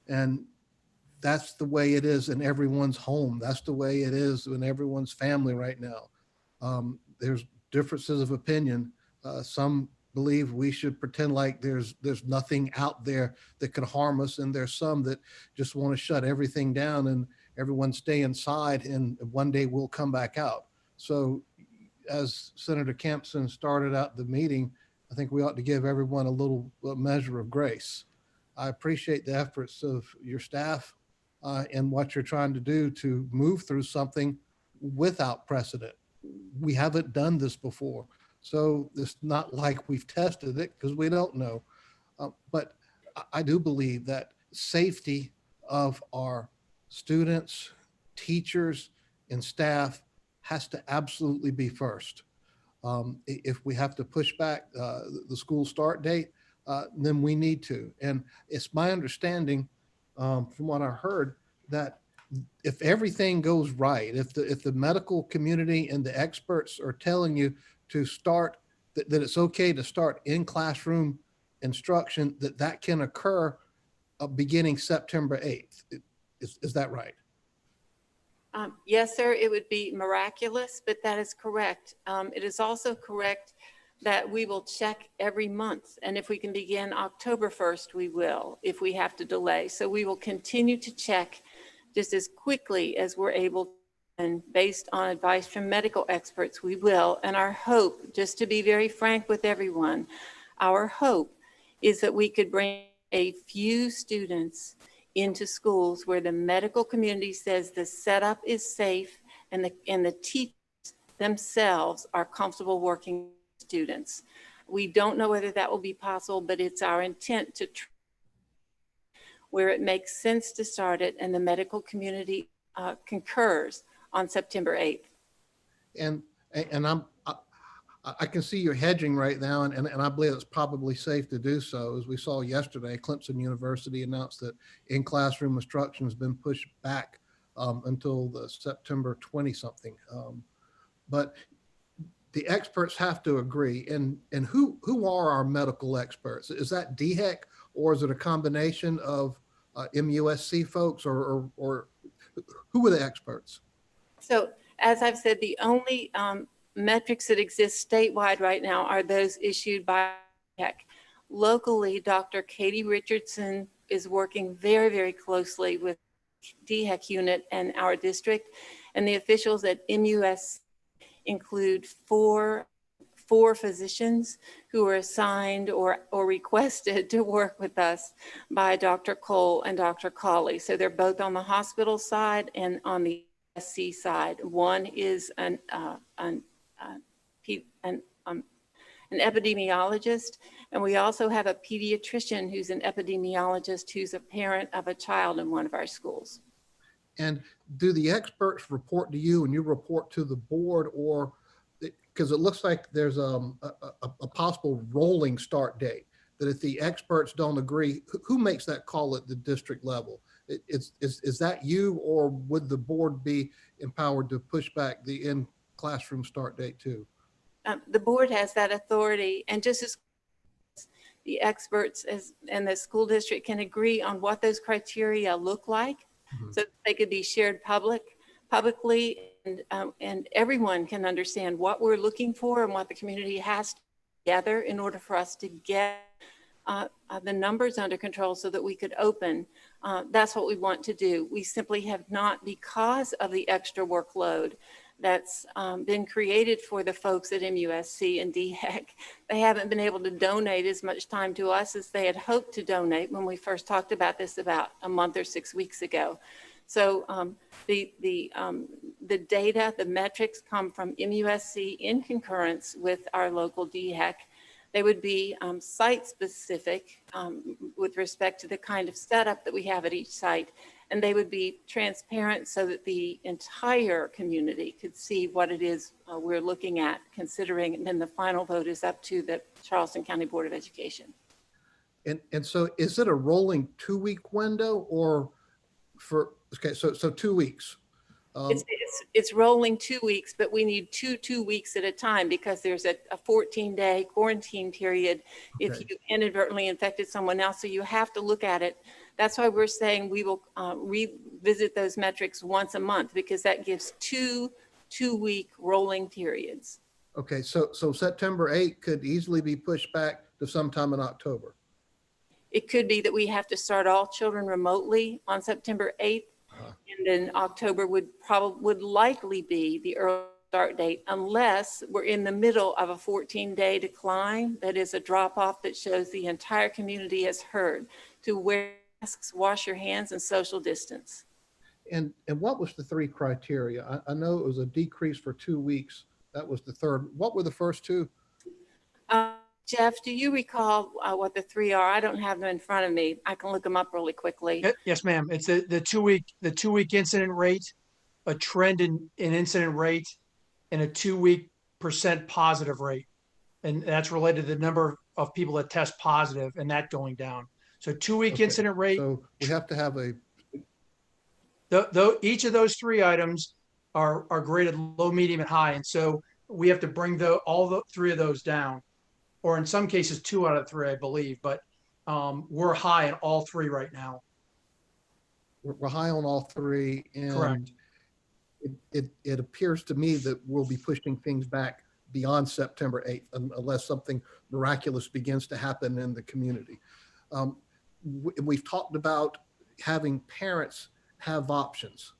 Speaker 20: And that's the way it is in everyone's home. That's the way it is in everyone's family right now. There's differences of opinion. Some believe we should pretend like there's nothing out there that can harm us, and there's some that just want to shut everything down and everyone stay inside, and one day we'll come back out. So as Senator Campson started out the meeting, I think we ought to give everyone a little measure of grace. I appreciate the efforts of your staff and what you're trying to do to move through something without precedent. We haven't done this before. So it's not like we've tested it because we don't know. But I do believe that safety of our students, teachers, and staff has to absolutely be first. If we have to push back the school start date, then we need to. And it's my understanding from what I heard that if everything goes right, if the medical community and the experts are telling you to start, that it's okay to start in classroom instruction, that can occur beginning September 8th. Is that right?
Speaker 3: Yes, sir, it would be miraculous, but that is correct. It is also correct that we will check every month. And if we can begin October 1st, we will, if we have to delay. So we will continue to check just as quickly as we're able to. And based on advice from medical experts, we will. And our hope, just to be very frank with everyone, our hope is that we could bring a few students into schools where the medical community says the setup is safe and the teachers themselves are comfortable working with students. We don't know whether that will be possible, but it's our intent to where it makes sense to start it and the medical community concurs on September 8th.
Speaker 20: And I can see you're hedging right now, and I believe it's probably safe to do so. As we saw yesterday, Clemson University announced that in-classroom instruction has been pushed back until the September 20-something. But the experts have to agree. And who are our medical experts? Is that DHEC, or is it a combination of MUSC folks, or who are the experts?
Speaker 3: So as I've said, the only metrics that exist statewide right now are those issued by DHEC. Locally, Dr. Katie Richardson is working very, very closely with DHEC unit and our district, and the officials at MUSC include four physicians who are assigned or requested to work with us by Dr. Cole and Dr. Cawley. So they're both on the hospital side and on the SC side. One is an epidemiologist, and we also have a pediatrician who's an epidemiologist who's a parent of a child in one of our schools.
Speaker 20: And do the experts report to you and you report to the board, or because it looks like there's a possible rolling start date, that if the experts don't agree, who makes that call at the district level? Is that you, or would the board be empowered to push back the in-classroom start date too?
Speaker 3: The board has that authority, and just as the experts and the school district can agree on what those criteria look like, so they could be shared publicly, and everyone can understand what we're looking for and what the community has to together in order for us to get the numbers under control so that we could open. That's what we want to do. We simply have not, because of the extra workload that's been created for the folks at MUSC and DHEC, they haven't been able to donate as much time to us as they had hoped to donate when we first talked about this about a month or 6 weeks ago. So the data, the metrics come from MUSC in concurrence with our local DHEC. They would be site specific with respect to the kind of setup that we have at each site. and they would be transparent so that the entire community could see what it is we're looking at, considering, and then the final vote is up to the Charleston County Board of Education.
Speaker 20: And so is it a rolling 2-week window or okay, so 2 weeks?
Speaker 3: It's rolling 2 weeks, but we need 2 weeks at a time because there's a 14-day quarantine period if you inadvertently infected someone else. So you have to look at it. That's why we're saying we will revisit those metrics once a month, because that gives two-week rolling periods.
Speaker 20: Okay, so September 8th could easily be pushed back to sometime in October.
Speaker 3: It could be that we have to start all children remotely on September 8th. And then October would likely be the early start date, unless we're in the middle of a 14-day decline. That is a drop off that shows the entire community has heard to wear masks, wash your hands, and social distance.
Speaker 20: And what was the 3 criteria? I know it was a decrease for 2 weeks. That was the third. What were the first 2?
Speaker 3: Jeff, do you recall what the 3 are? I don't have them in front of me. I can look them up really quickly.
Speaker 4: Yes, ma'am. It's the 2-week incident rate, a trend in incident rate, and a 2-week % positive rate. And that's related to the number of people that test positive and that going down. So 2-week incident rate.
Speaker 20: So we have to have
Speaker 4: each of those 3 items are graded low, medium, and high. And so we have to bring all 3 of those down, or in some cases 2 out of 3, I believe. But we're high in all 3 right now.
Speaker 20: We're high on all 3. And
Speaker 4: correct.
Speaker 20: It appears to me that we'll be pushing things back beyond September 8th, unless something miraculous begins to happen in the community. We've talked about having parents have options.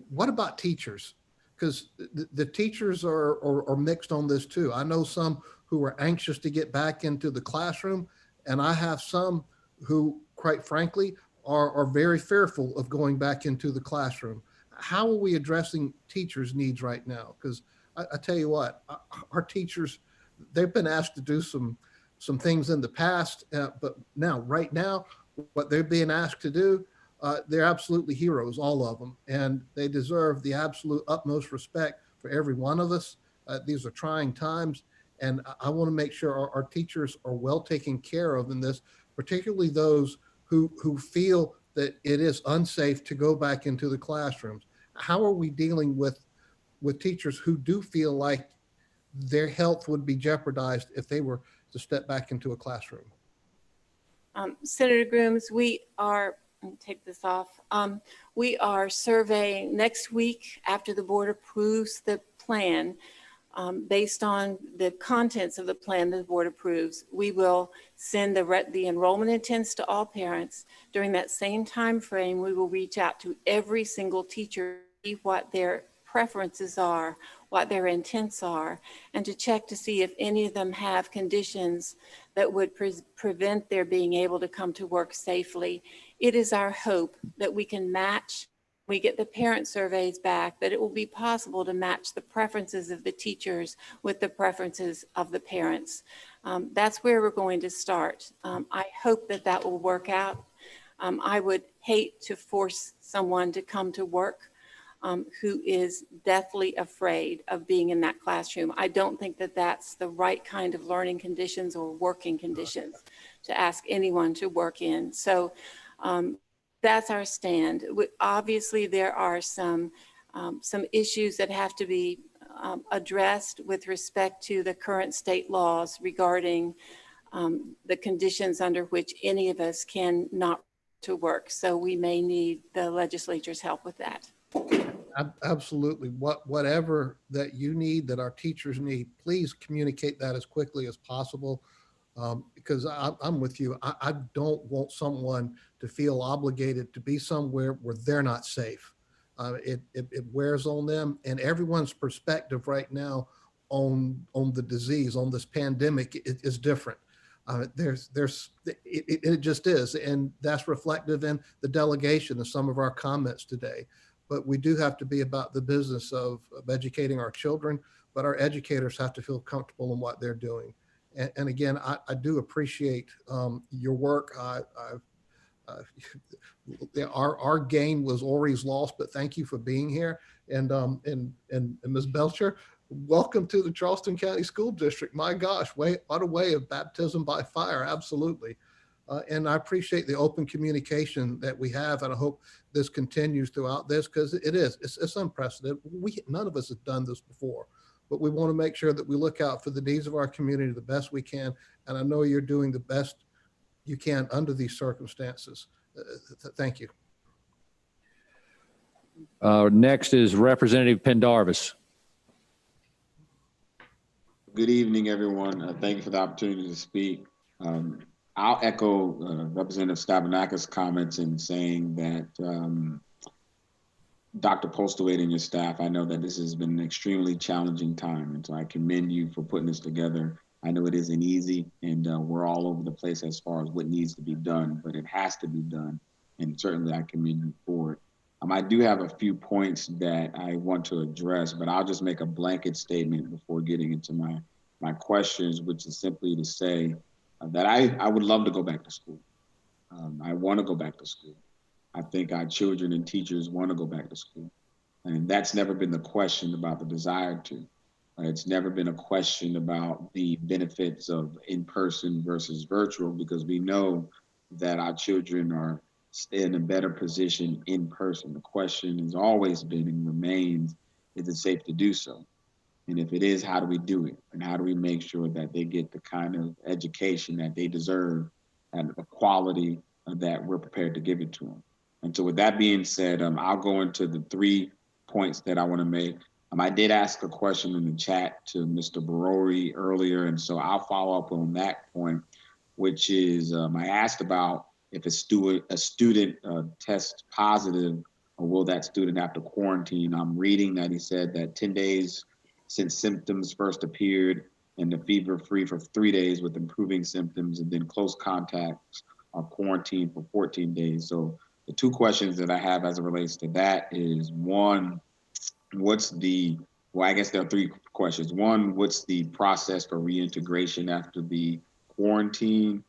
Speaker 20: What about teachers? Because the teachers are mixed on this too. I know some who are anxious to get back into the classroom, and I have some who, quite frankly, are very fearful of going back into the classroom. How are we addressing teachers' needs right now? Because I tell you what, our teachers, they've been asked to do some things in the past, but right now, what they're being asked to do, they're absolutely heroes, all of them, and they deserve the absolute utmost respect for every one of us. These are trying times, and I want to make sure our teachers are well taken care of in this, particularly those who feel that it is unsafe to go back into the classrooms. How are we dealing with teachers who do feel like their health would be jeopardized if they were to step back into a classroom?
Speaker 3: Senator Grooms, we are, let me take this off. We are surveying next week after the board approves the plan. Based on the contents of the plan the board approves, we will send the enrollment intents to all parents. During that same time frame, we will reach out to every single teacher, see what their preferences are, what their intents are, and to check to see if any of them have conditions that would prevent their being able to come to work safely. It is our hope that we can match, we get the parent surveys back, that it will be possible to match the preferences of the teachers with the preferences of the parents. That's where we're going to start. I hope that will work out. I would hate to force someone to come to work who is deathly afraid of being in that classroom. I don't think that that's the right kind of learning conditions or working conditions to ask anyone to work in. So that's our stand. Obviously, there are some issues that have to be addressed with respect to the current state laws regarding the conditions under which any of us can not to work. So we may need the legislature's help with that.
Speaker 20: Absolutely. Whatever that you need, that our teachers need, please communicate that as quickly as possible. Because I'm with you. I don't want someone to feel obligated to be somewhere where they're not safe. It wears on them, and everyone's perspective right now on the disease, on this pandemic, is different. It just is, and that's reflective in the delegation of some of our comments today. But we do have to be about the business of educating our children, but our educators have to feel comfortable in what they're doing. And again, I do appreciate your work. Our gain was Ori's loss, but thank you for being here. And Ms. Belcher, welcome to the Charleston County School District. My gosh, what a way of baptism by fire, absolutely. And I appreciate the open communication that we have, and I hope this continues throughout this, because it's unprecedented. None of us have done this before, but we want to make sure that we look out for the needs of our community the best we can. And I know you're doing the best you can under these circumstances. Thank you.
Speaker 8: Next is Representative Pendarvis.
Speaker 21: Good evening, everyone. Thank you for the opportunity to speak. I'll echo Representative Stavronakis' comments in saying that Dr. Postlewaite and your staff, I know that this has been an extremely challenging time, and so I commend you for putting this together. I know it isn't easy, and we're all over the place as far as what needs to be done, but it has to be done, and certainly I commend you for it. I do have a few points that I want to address, but I'll just make a blanket statement before getting into my questions, which is simply to say that I would love to go back to school. I want to go back to school. I think our children and teachers want to go back to school. And that's never been the question about the desire to. It's never been a question about the benefits of in-person versus virtual, because we know that our children are in a better position in person. The question has always been and remains, is it safe to do so? And if it is, how do we do it? And how do we make sure that they get the kind of education that they deserve and the quality that we're prepared to give it to them? And so with that being said, I'll go into the 3 points that I want to make. I did ask a question in the chat to Mr. Barori earlier, and so I'll follow up on that point, which is I asked about if a student tests positive, or will that student have to quarantine? I'm reading that he said that 10 days since symptoms first appeared, and the fever-free for 3 days with improving symptoms, and then close contacts are quarantined for 14 days. So the 2 questions that I have as it relates to that is, one, I guess there are 3 questions. 1, what's the process for reintegration after the quarantine?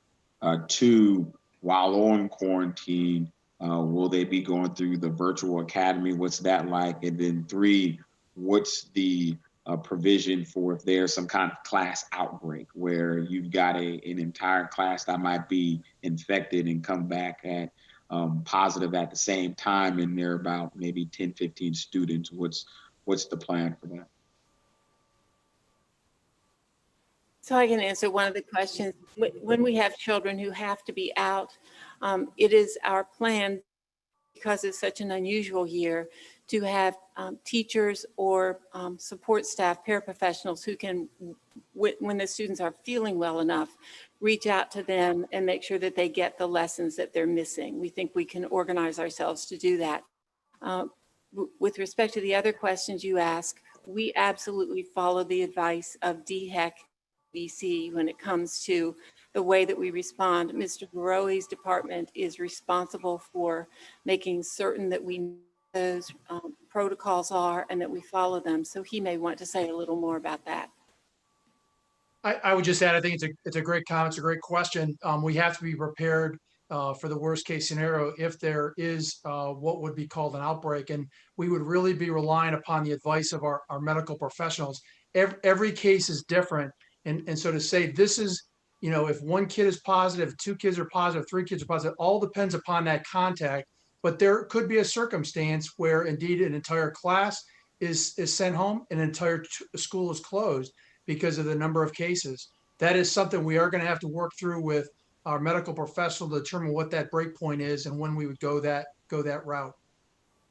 Speaker 21: 2, while on quarantine, will they be going through the virtual academy? What's that like? And then 3, what's the provision for if there's some kind of class outbreak where you've got an entire class that might be infected and come back at positive at the same time, and there are about maybe 10, 15 students. What's the plan for that?
Speaker 3: So I can answer one of the questions. When we have children who have to be out, it is our plan, because it's such an unusual year, to have teachers or support staff, paraprofessionals who can, when the students are feeling well enough, reach out to them and make sure that they get the lessons that they're missing. We think we can organize ourselves to do that. With respect to the other questions you ask, we absolutely follow the advice of DHEC BC when it comes to the way that we respond. Mr. Baroi's department is responsible for making certain that we know those protocols are and that we follow them. So he may want to say a little more about that.
Speaker 4: I would just add, I think it's a great comment, it's a great question. We have to be prepared for the worst case scenario if there is what would be called an outbreak, and we would really be relying upon the advice of our medical professionals. Every case is different, and so to say this is, if 1 kid is positive, 2 kids are positive, 3 kids are positive, all depends upon that contact. But there could be a circumstance where indeed an entire class is sent home, and an entire school is closed because of the number of cases. That is something we are going to have to work through with our medical professional to determine what that break point is and when we would go that route.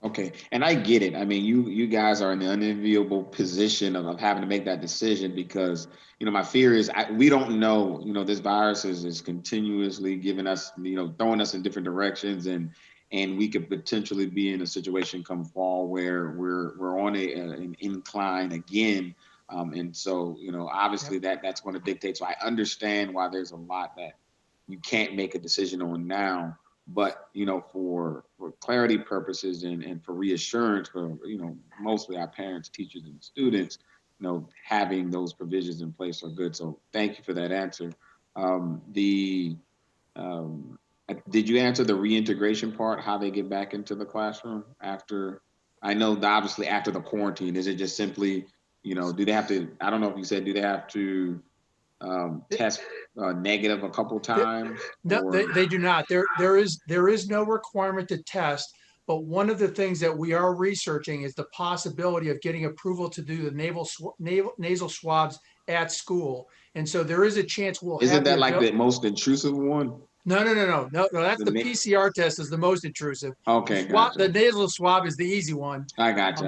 Speaker 21: Okay, and I get it. I mean, you guys are in the unenviable position of having to make that decision, because, my fear is we don't know, this virus is continuously giving us, throwing us in different directions, and we could potentially be in a situation come fall where we're on an incline again. And so, obviously that's going to dictate. So I understand why there's a lot that you can't make a decision on now, but, for clarity purposes and for reassurance for, mostly our parents, teachers, and students, having those provisions in place are good. So thank you for that answer. Did you answer the reintegration part, how they get back into the classroom after, I know that obviously after the quarantine, is it just simply, you know, do they have to, I don't know if you said, do they have to test negative a couple times?
Speaker 4: No, they do not. There is no requirement to test, but one of the things that we are researching is the possibility of getting approval to do the nasal swabs at school. And so there is a chance we'll
Speaker 21: Isn't
Speaker 4: have
Speaker 21: that like the most intrusive one?
Speaker 4: No. That's the PCR test is the most intrusive.
Speaker 21: Okay,
Speaker 4: The nasal swab is the easy one.
Speaker 21: I got you.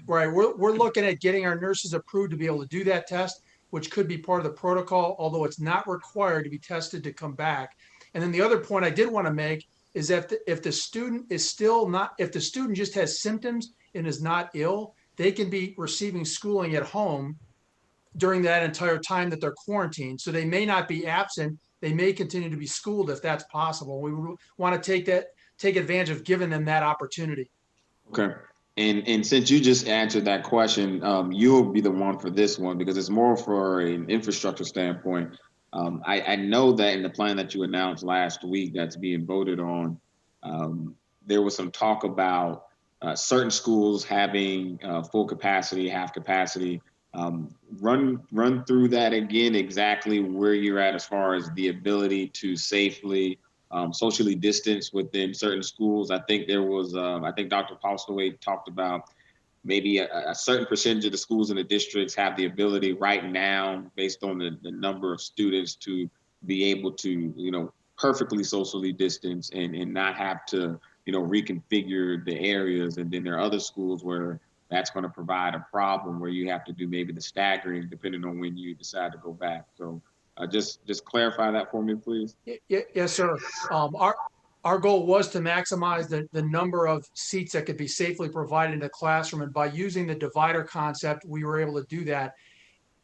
Speaker 4: We're looking at getting our nurses approved to be able to do that test, which could be part of the protocol, although it's not required to be tested to come back. And then the other point I did want to make is that if the student just has symptoms and is not ill, they can be receiving schooling at home during that entire time that they're quarantined. So they may not be absent. They may continue to be schooled if that's possible. We want to take advantage of giving them that opportunity.
Speaker 21: Okay. And since you just answered that question, you'll be the one for this one because it's more for an infrastructure standpoint. I know that in the plan that you announced last week that's being voted on, there was some talk about certain schools having full capacity, half capacity. Run through that again, exactly where you're at as far as the ability to safely socially distance within certain schools. I think there was, I think Dr. Postlewaite talked about maybe a certain percentage of the schools in the districts have the ability right now, based on the number of students, to be able to, you know, perfectly socially distance and not have to, you know, reconfigure the areas. And then there are other schools where that's going to provide a problem where you have to do maybe the staggering depending on when you decide to go back. So just clarify that for me, please.
Speaker 4: Yes, sir. Our goal was to maximize the number of seats that could be safely provided in the classroom. And by using the divider concept, we were able to do that.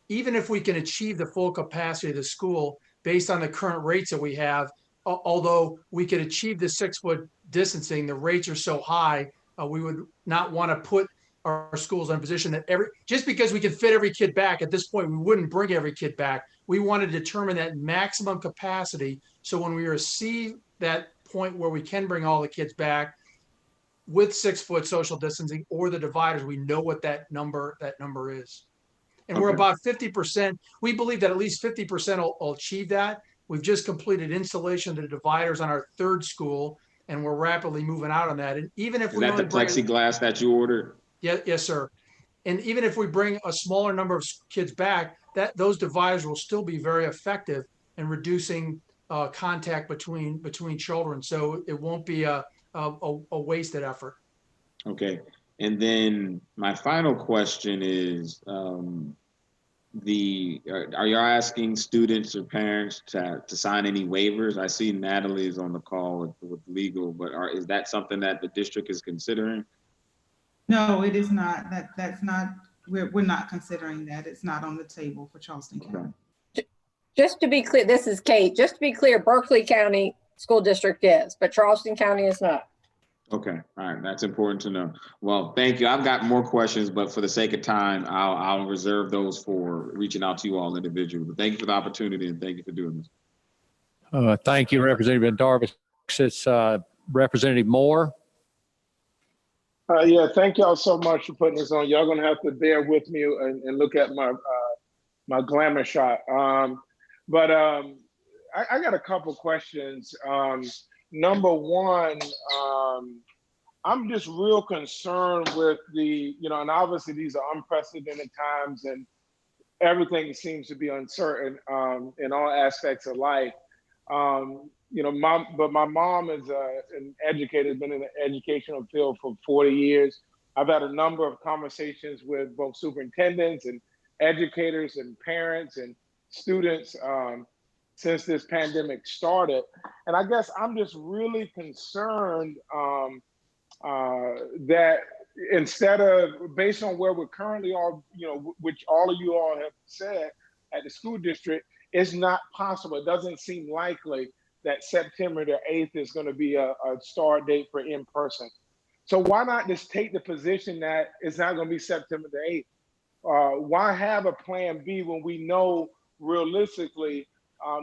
Speaker 4: Even if we can achieve the full capacity of the school based on the current rates that we have, although we could achieve the 6-foot distancing, the rates are so high, we would not want to put our schools in a position that just because we can fit every kid back at this point, we wouldn't bring every kid back. We want to determine that maximum capacity. So when we receive that point where we can bring all the kids back with 6-foot social distancing or the dividers, we know what that number is. And we're about 50%. We believe that at least 50% will achieve that. We've just completed installation of the dividers on our 3rd school, and we're rapidly moving out on that. And even if
Speaker 21: is that the plexiglass that you ordered?
Speaker 4: Yes, sir. And even if we bring a smaller number of kids back, those dividers will still be very effective in reducing contact between children. So it won't be a wasted effort.
Speaker 21: Okay. And then my final question is, are you asking students or parents to sign any waivers? I see Natalie is on the call with legal, but is that something that the district is considering?
Speaker 11: No, it is not. That's not. We're not considering that. It's not on the table for Charleston County.
Speaker 19: Just to be clear, this is Kate. Just to be clear, Berkeley County School District is, but Charleston County is not.
Speaker 21: Okay, all right, that's important to know. Well, thank you. I've got more questions, but for the sake of time, I'll reserve those for reaching out to you all individually. But thank you for the opportunity and thank you for doing this.
Speaker 8: Thank you, Representative Darvis. It's Representative Moore.
Speaker 1: Yeah, thank y'all so much for putting this on. Y'all gonna have to bear with me and look at my glamour shot. I got a couple questions. Number one, I'm just real concerned with and obviously these are unprecedented times and everything seems to be uncertain in all aspects of life. But my mom is an educator, has been in the educational field for 40 years. I've had a number of conversations with both superintendents and educators and parents and students since this pandemic started. And I guess I'm just really concerned that instead of, based on where we're currently all, which all of you all have said at the school district, it's not possible. It doesn't seem likely that September the 8th is going to be a start date for in-person. So why not just take the position that it's not going to be September the 8th? Why have a plan B when we know realistically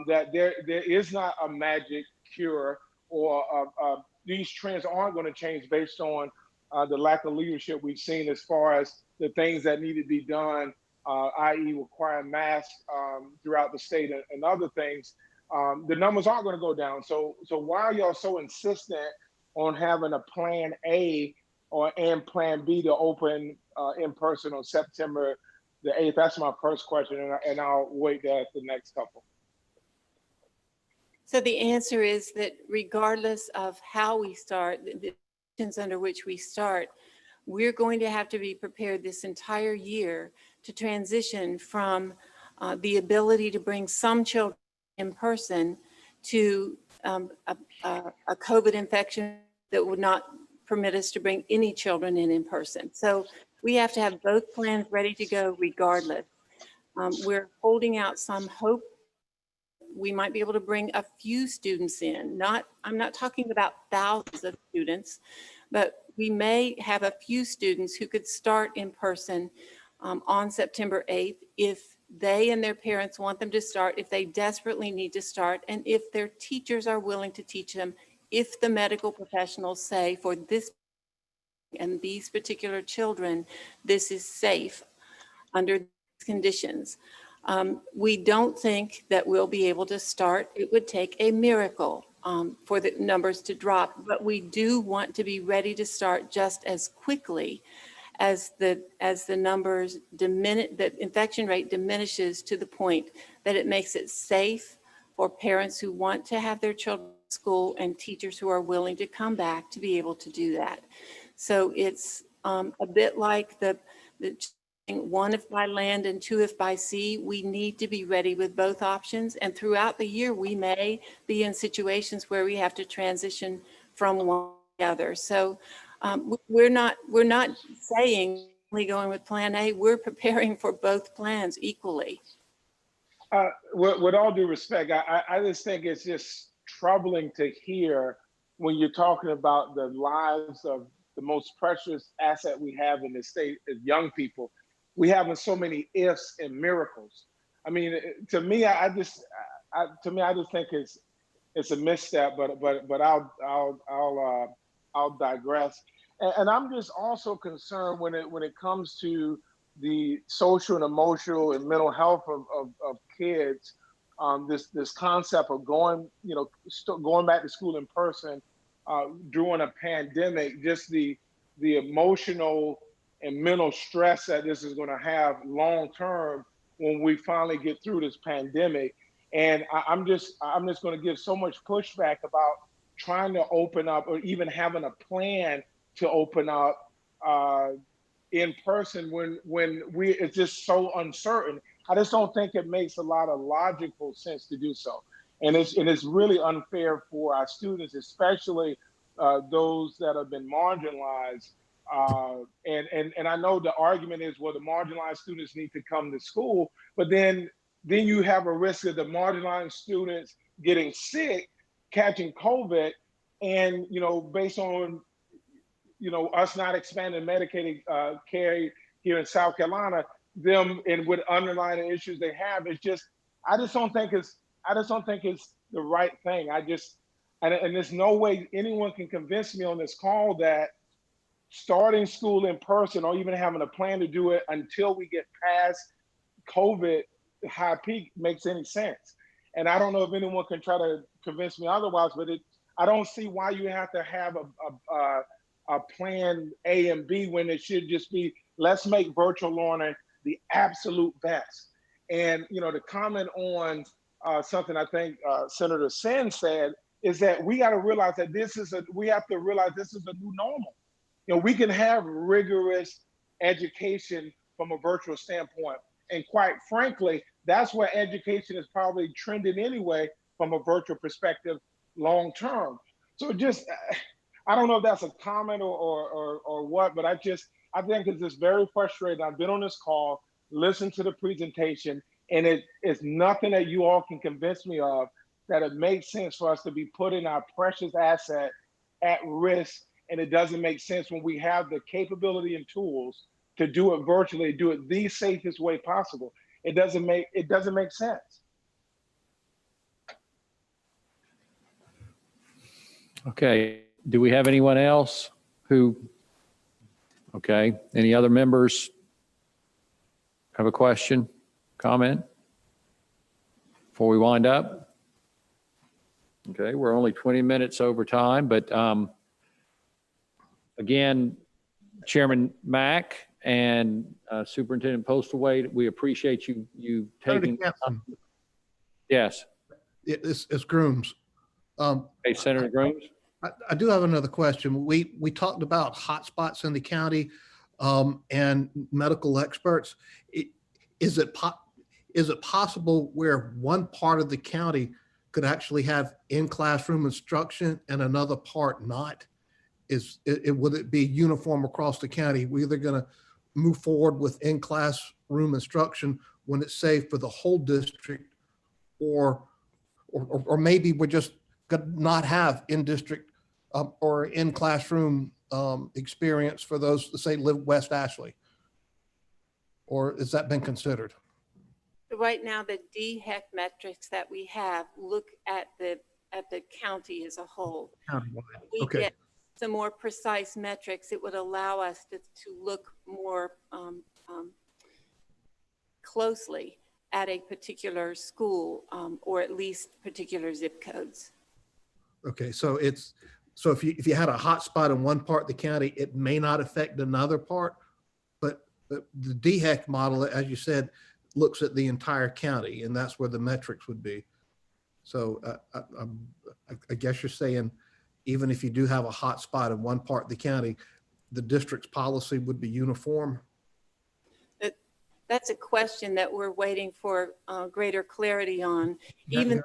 Speaker 1: that there is not a magic cure, or these trends aren't going to change based on the lack of leadership we've seen as far as the things that need to be done, i.e. requiring masks throughout the state and other things. The numbers aren't going to go down. So why are y'all so insistent on having a plan A and plan B to open in person on September the 8th? That's my first question, and I'll wait to ask the next couple.
Speaker 3: So the answer is that regardless of how we start, the conditions under which we start, we're going to have to be prepared this entire year to transition from the ability to bring some children in person to a COVID infection that would not permit us to bring any children in person. So we have to have both plans ready to go regardless. We're holding out some hope we might be able to bring a few students in. I'm not talking about thousands of students, but we may have a few students who could start in person on September 8th if they and their parents want them to start, if they desperately need to start, and if their teachers are willing to teach them, if the medical professionals say for this and these particular children, this is safe under these conditions. We don't think that we'll be able to start. It would take a miracle for the numbers to drop, but we do want to be ready to start just as quickly as the numbers diminish, the infection rate diminishes to the point that it makes it safe for parents who want to have their children in school and teachers who are willing to come back to be able to do that. So it's a bit like the one if by land and two if by sea. We need to be ready with both options, and throughout the year we may be in situations where we have to transition from one to the other. So we're not saying only going with plan A. We're preparing for both plans equally.
Speaker 1: With all due respect, I just think it's just troubling to hear when you're talking about the lives of the most precious asset we have in the state as young people. We having so many ifs and miracles. I mean, to me, I just think it's a misstep. But I'll digress. And I'm just also concerned when it comes to the social and emotional and mental health of kids. This concept of going back to school in person during a pandemic, just the emotional and mental stress that this is going to have long term when we finally get through this pandemic. And I'm just going to give so much pushback about trying to open up or even having a plan to open up in person when it's just so uncertain. I just don't think it makes a lot of logical sense to do so. And it's really unfair for our students, especially those that have been marginalized. And I know the argument is, well, the marginalized students need to come to school, but then you have a risk of the marginalized students getting sick, catching COVID, and based on us not expanding Medicaid care here in South Carolina, them and with underlying issues they have, I just don't think it's the right thing. And there's no way anyone can convince me on this call that starting school in person or even having a plan to do it until we get past COVID high peak makes any sense. And I don't know if anyone can try to convince me otherwise, but I don't see why you have to have a plan A and B when it should just be, let's make virtual learning the absolute best. And to comment on something I think Senator Sen said is that we got to realize that this is a new normal. We can have rigorous education from a virtual standpoint. And quite frankly, that's where education is probably trending anyway from a virtual perspective long term. So I don't know if that's a comment or what, but I think it's just very frustrating. I've been on this call, listened to the presentation, and it's nothing that you all can convince me of that it makes sense for us to be putting our precious asset at risk. And it doesn't make sense when we have the capability and tools to do it virtually, do it the safest way possible. It doesn't make sense.
Speaker 8: Okay, do we have anyone else who, okay, any other members have a question, comment before we wind up? Okay, we're only 20 minutes over time, but again, Chairman Mack and Superintendent Postlethwaite, we appreciate you taking. Yes.
Speaker 20: It's Grooms.
Speaker 8: Hey, Senator Grooms.
Speaker 20: I do have another question. We talked about hotspots in the county and medical experts. Is it possible where one part of the county could actually have in-classroom instruction and another part not? Would it be uniform across the county? We're either going to move forward with in-classroom instruction when it's safe for the whole district, or maybe we're just going to not have in-district or in-classroom experience for those that say live West Ashley? Or has that been considered?
Speaker 3: Right now, the DHEC metrics that we have look at the county as a whole. We
Speaker 20: Okay.
Speaker 3: get some more precise metrics. It would allow us to look more closely at a particular school or at least particular zip codes.
Speaker 20: Okay, so if you had a hot spot in one part of the county, it may not affect another part, but the DHEC model, as you said, looks at the entire county, and that's where the metrics would be. So I guess you're saying, even if you do have a hot spot in one part of the county, the district's policy would be uniform?
Speaker 3: That's a question that we're waiting for greater clarity on. Even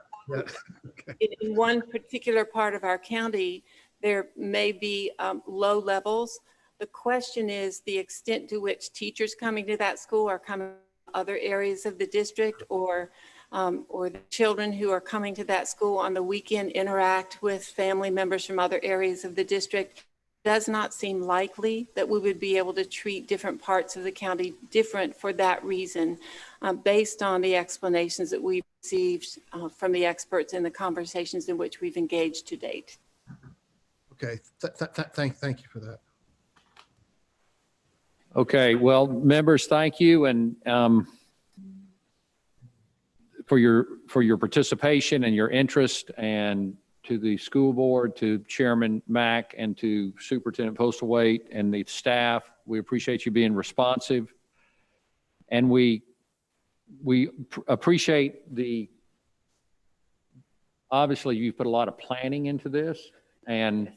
Speaker 3: in one particular part of our county, there may be low levels. The question is the extent to which teachers coming to that school are coming from other areas of the district, or the children who are coming to that school on the weekend interact with family members from other areas of the district. Does not seem likely that we would be able to treat different parts of the county different for that reason, based on the explanations that we've received from the experts in the conversations in which we've engaged to date.
Speaker 20: Okay, thank you for that.
Speaker 8: Okay, well, members, thank you, and for your participation and your interest, and to the school board, to Chairman Mack, and to Superintendent Postlethwaite and the staff. We appreciate you being responsive, and we appreciate obviously you've put a lot of planning into this, and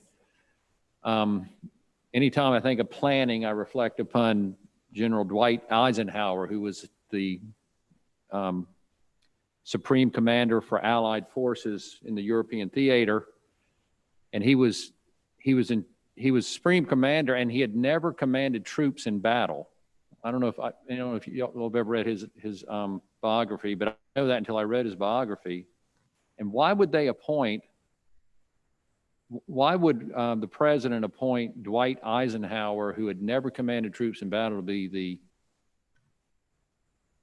Speaker 8: anytime I think of planning, I reflect upon General Dwight Eisenhower, who was the Supreme Commander for Allied Forces in the European theater, and he was Supreme Commander, and he had never commanded troops in battle. I don't know if you all have ever read his biography, but I know that until I read his biography. And why would the president appoint Dwight Eisenhower, who had never commanded troops in battle, to be the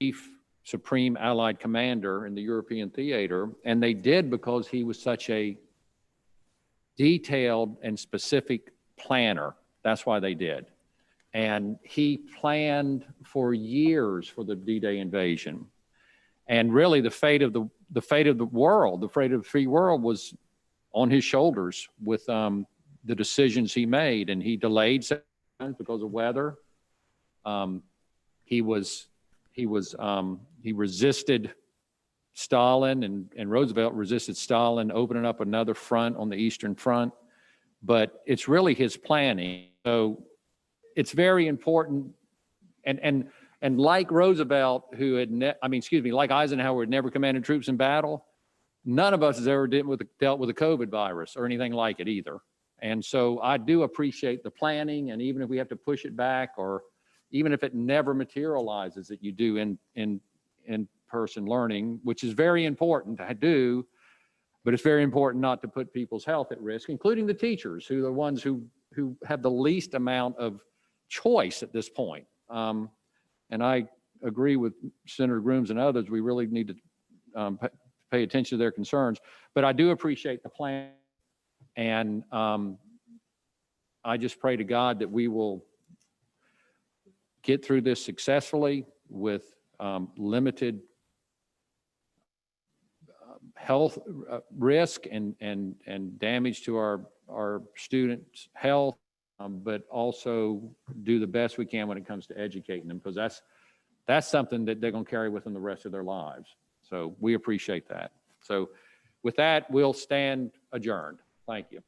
Speaker 8: chief Supreme Allied Commander in the European theater? And they did because he was such a detailed and specific planner. That's why they did. And he planned for years for the D-Day invasion. And really the fate of the world, the fate of the free world, was on his shoulders with the decisions he made. And he delayed because of weather. He resisted Stalin, and Roosevelt resisted Stalin opening up another front on the Eastern Front. But it's really his planning. So it's very important. And like Roosevelt, who had, like Eisenhower, had never commanded troops in battle, none of us has ever dealt with a COVID virus or anything like it either. And so I do appreciate the planning, and even if we have to push it back, or even if it never materializes, that you do in-person learning, which is very important to do, but it's very important not to put people's health at risk, including the teachers, who are the ones who have the least amount of choice at this point. And I agree with Senator Grooms and others. We really need to pay attention to their concerns. But I do appreciate the plan And I just pray to God that we will get through this successfully with limited health risk and damage to our students' health, but also do the best we can when it comes to educating them, because that's something that they're going to carry with them the rest of their lives. So we appreciate that. So with that, we'll stand adjourned. Thank you.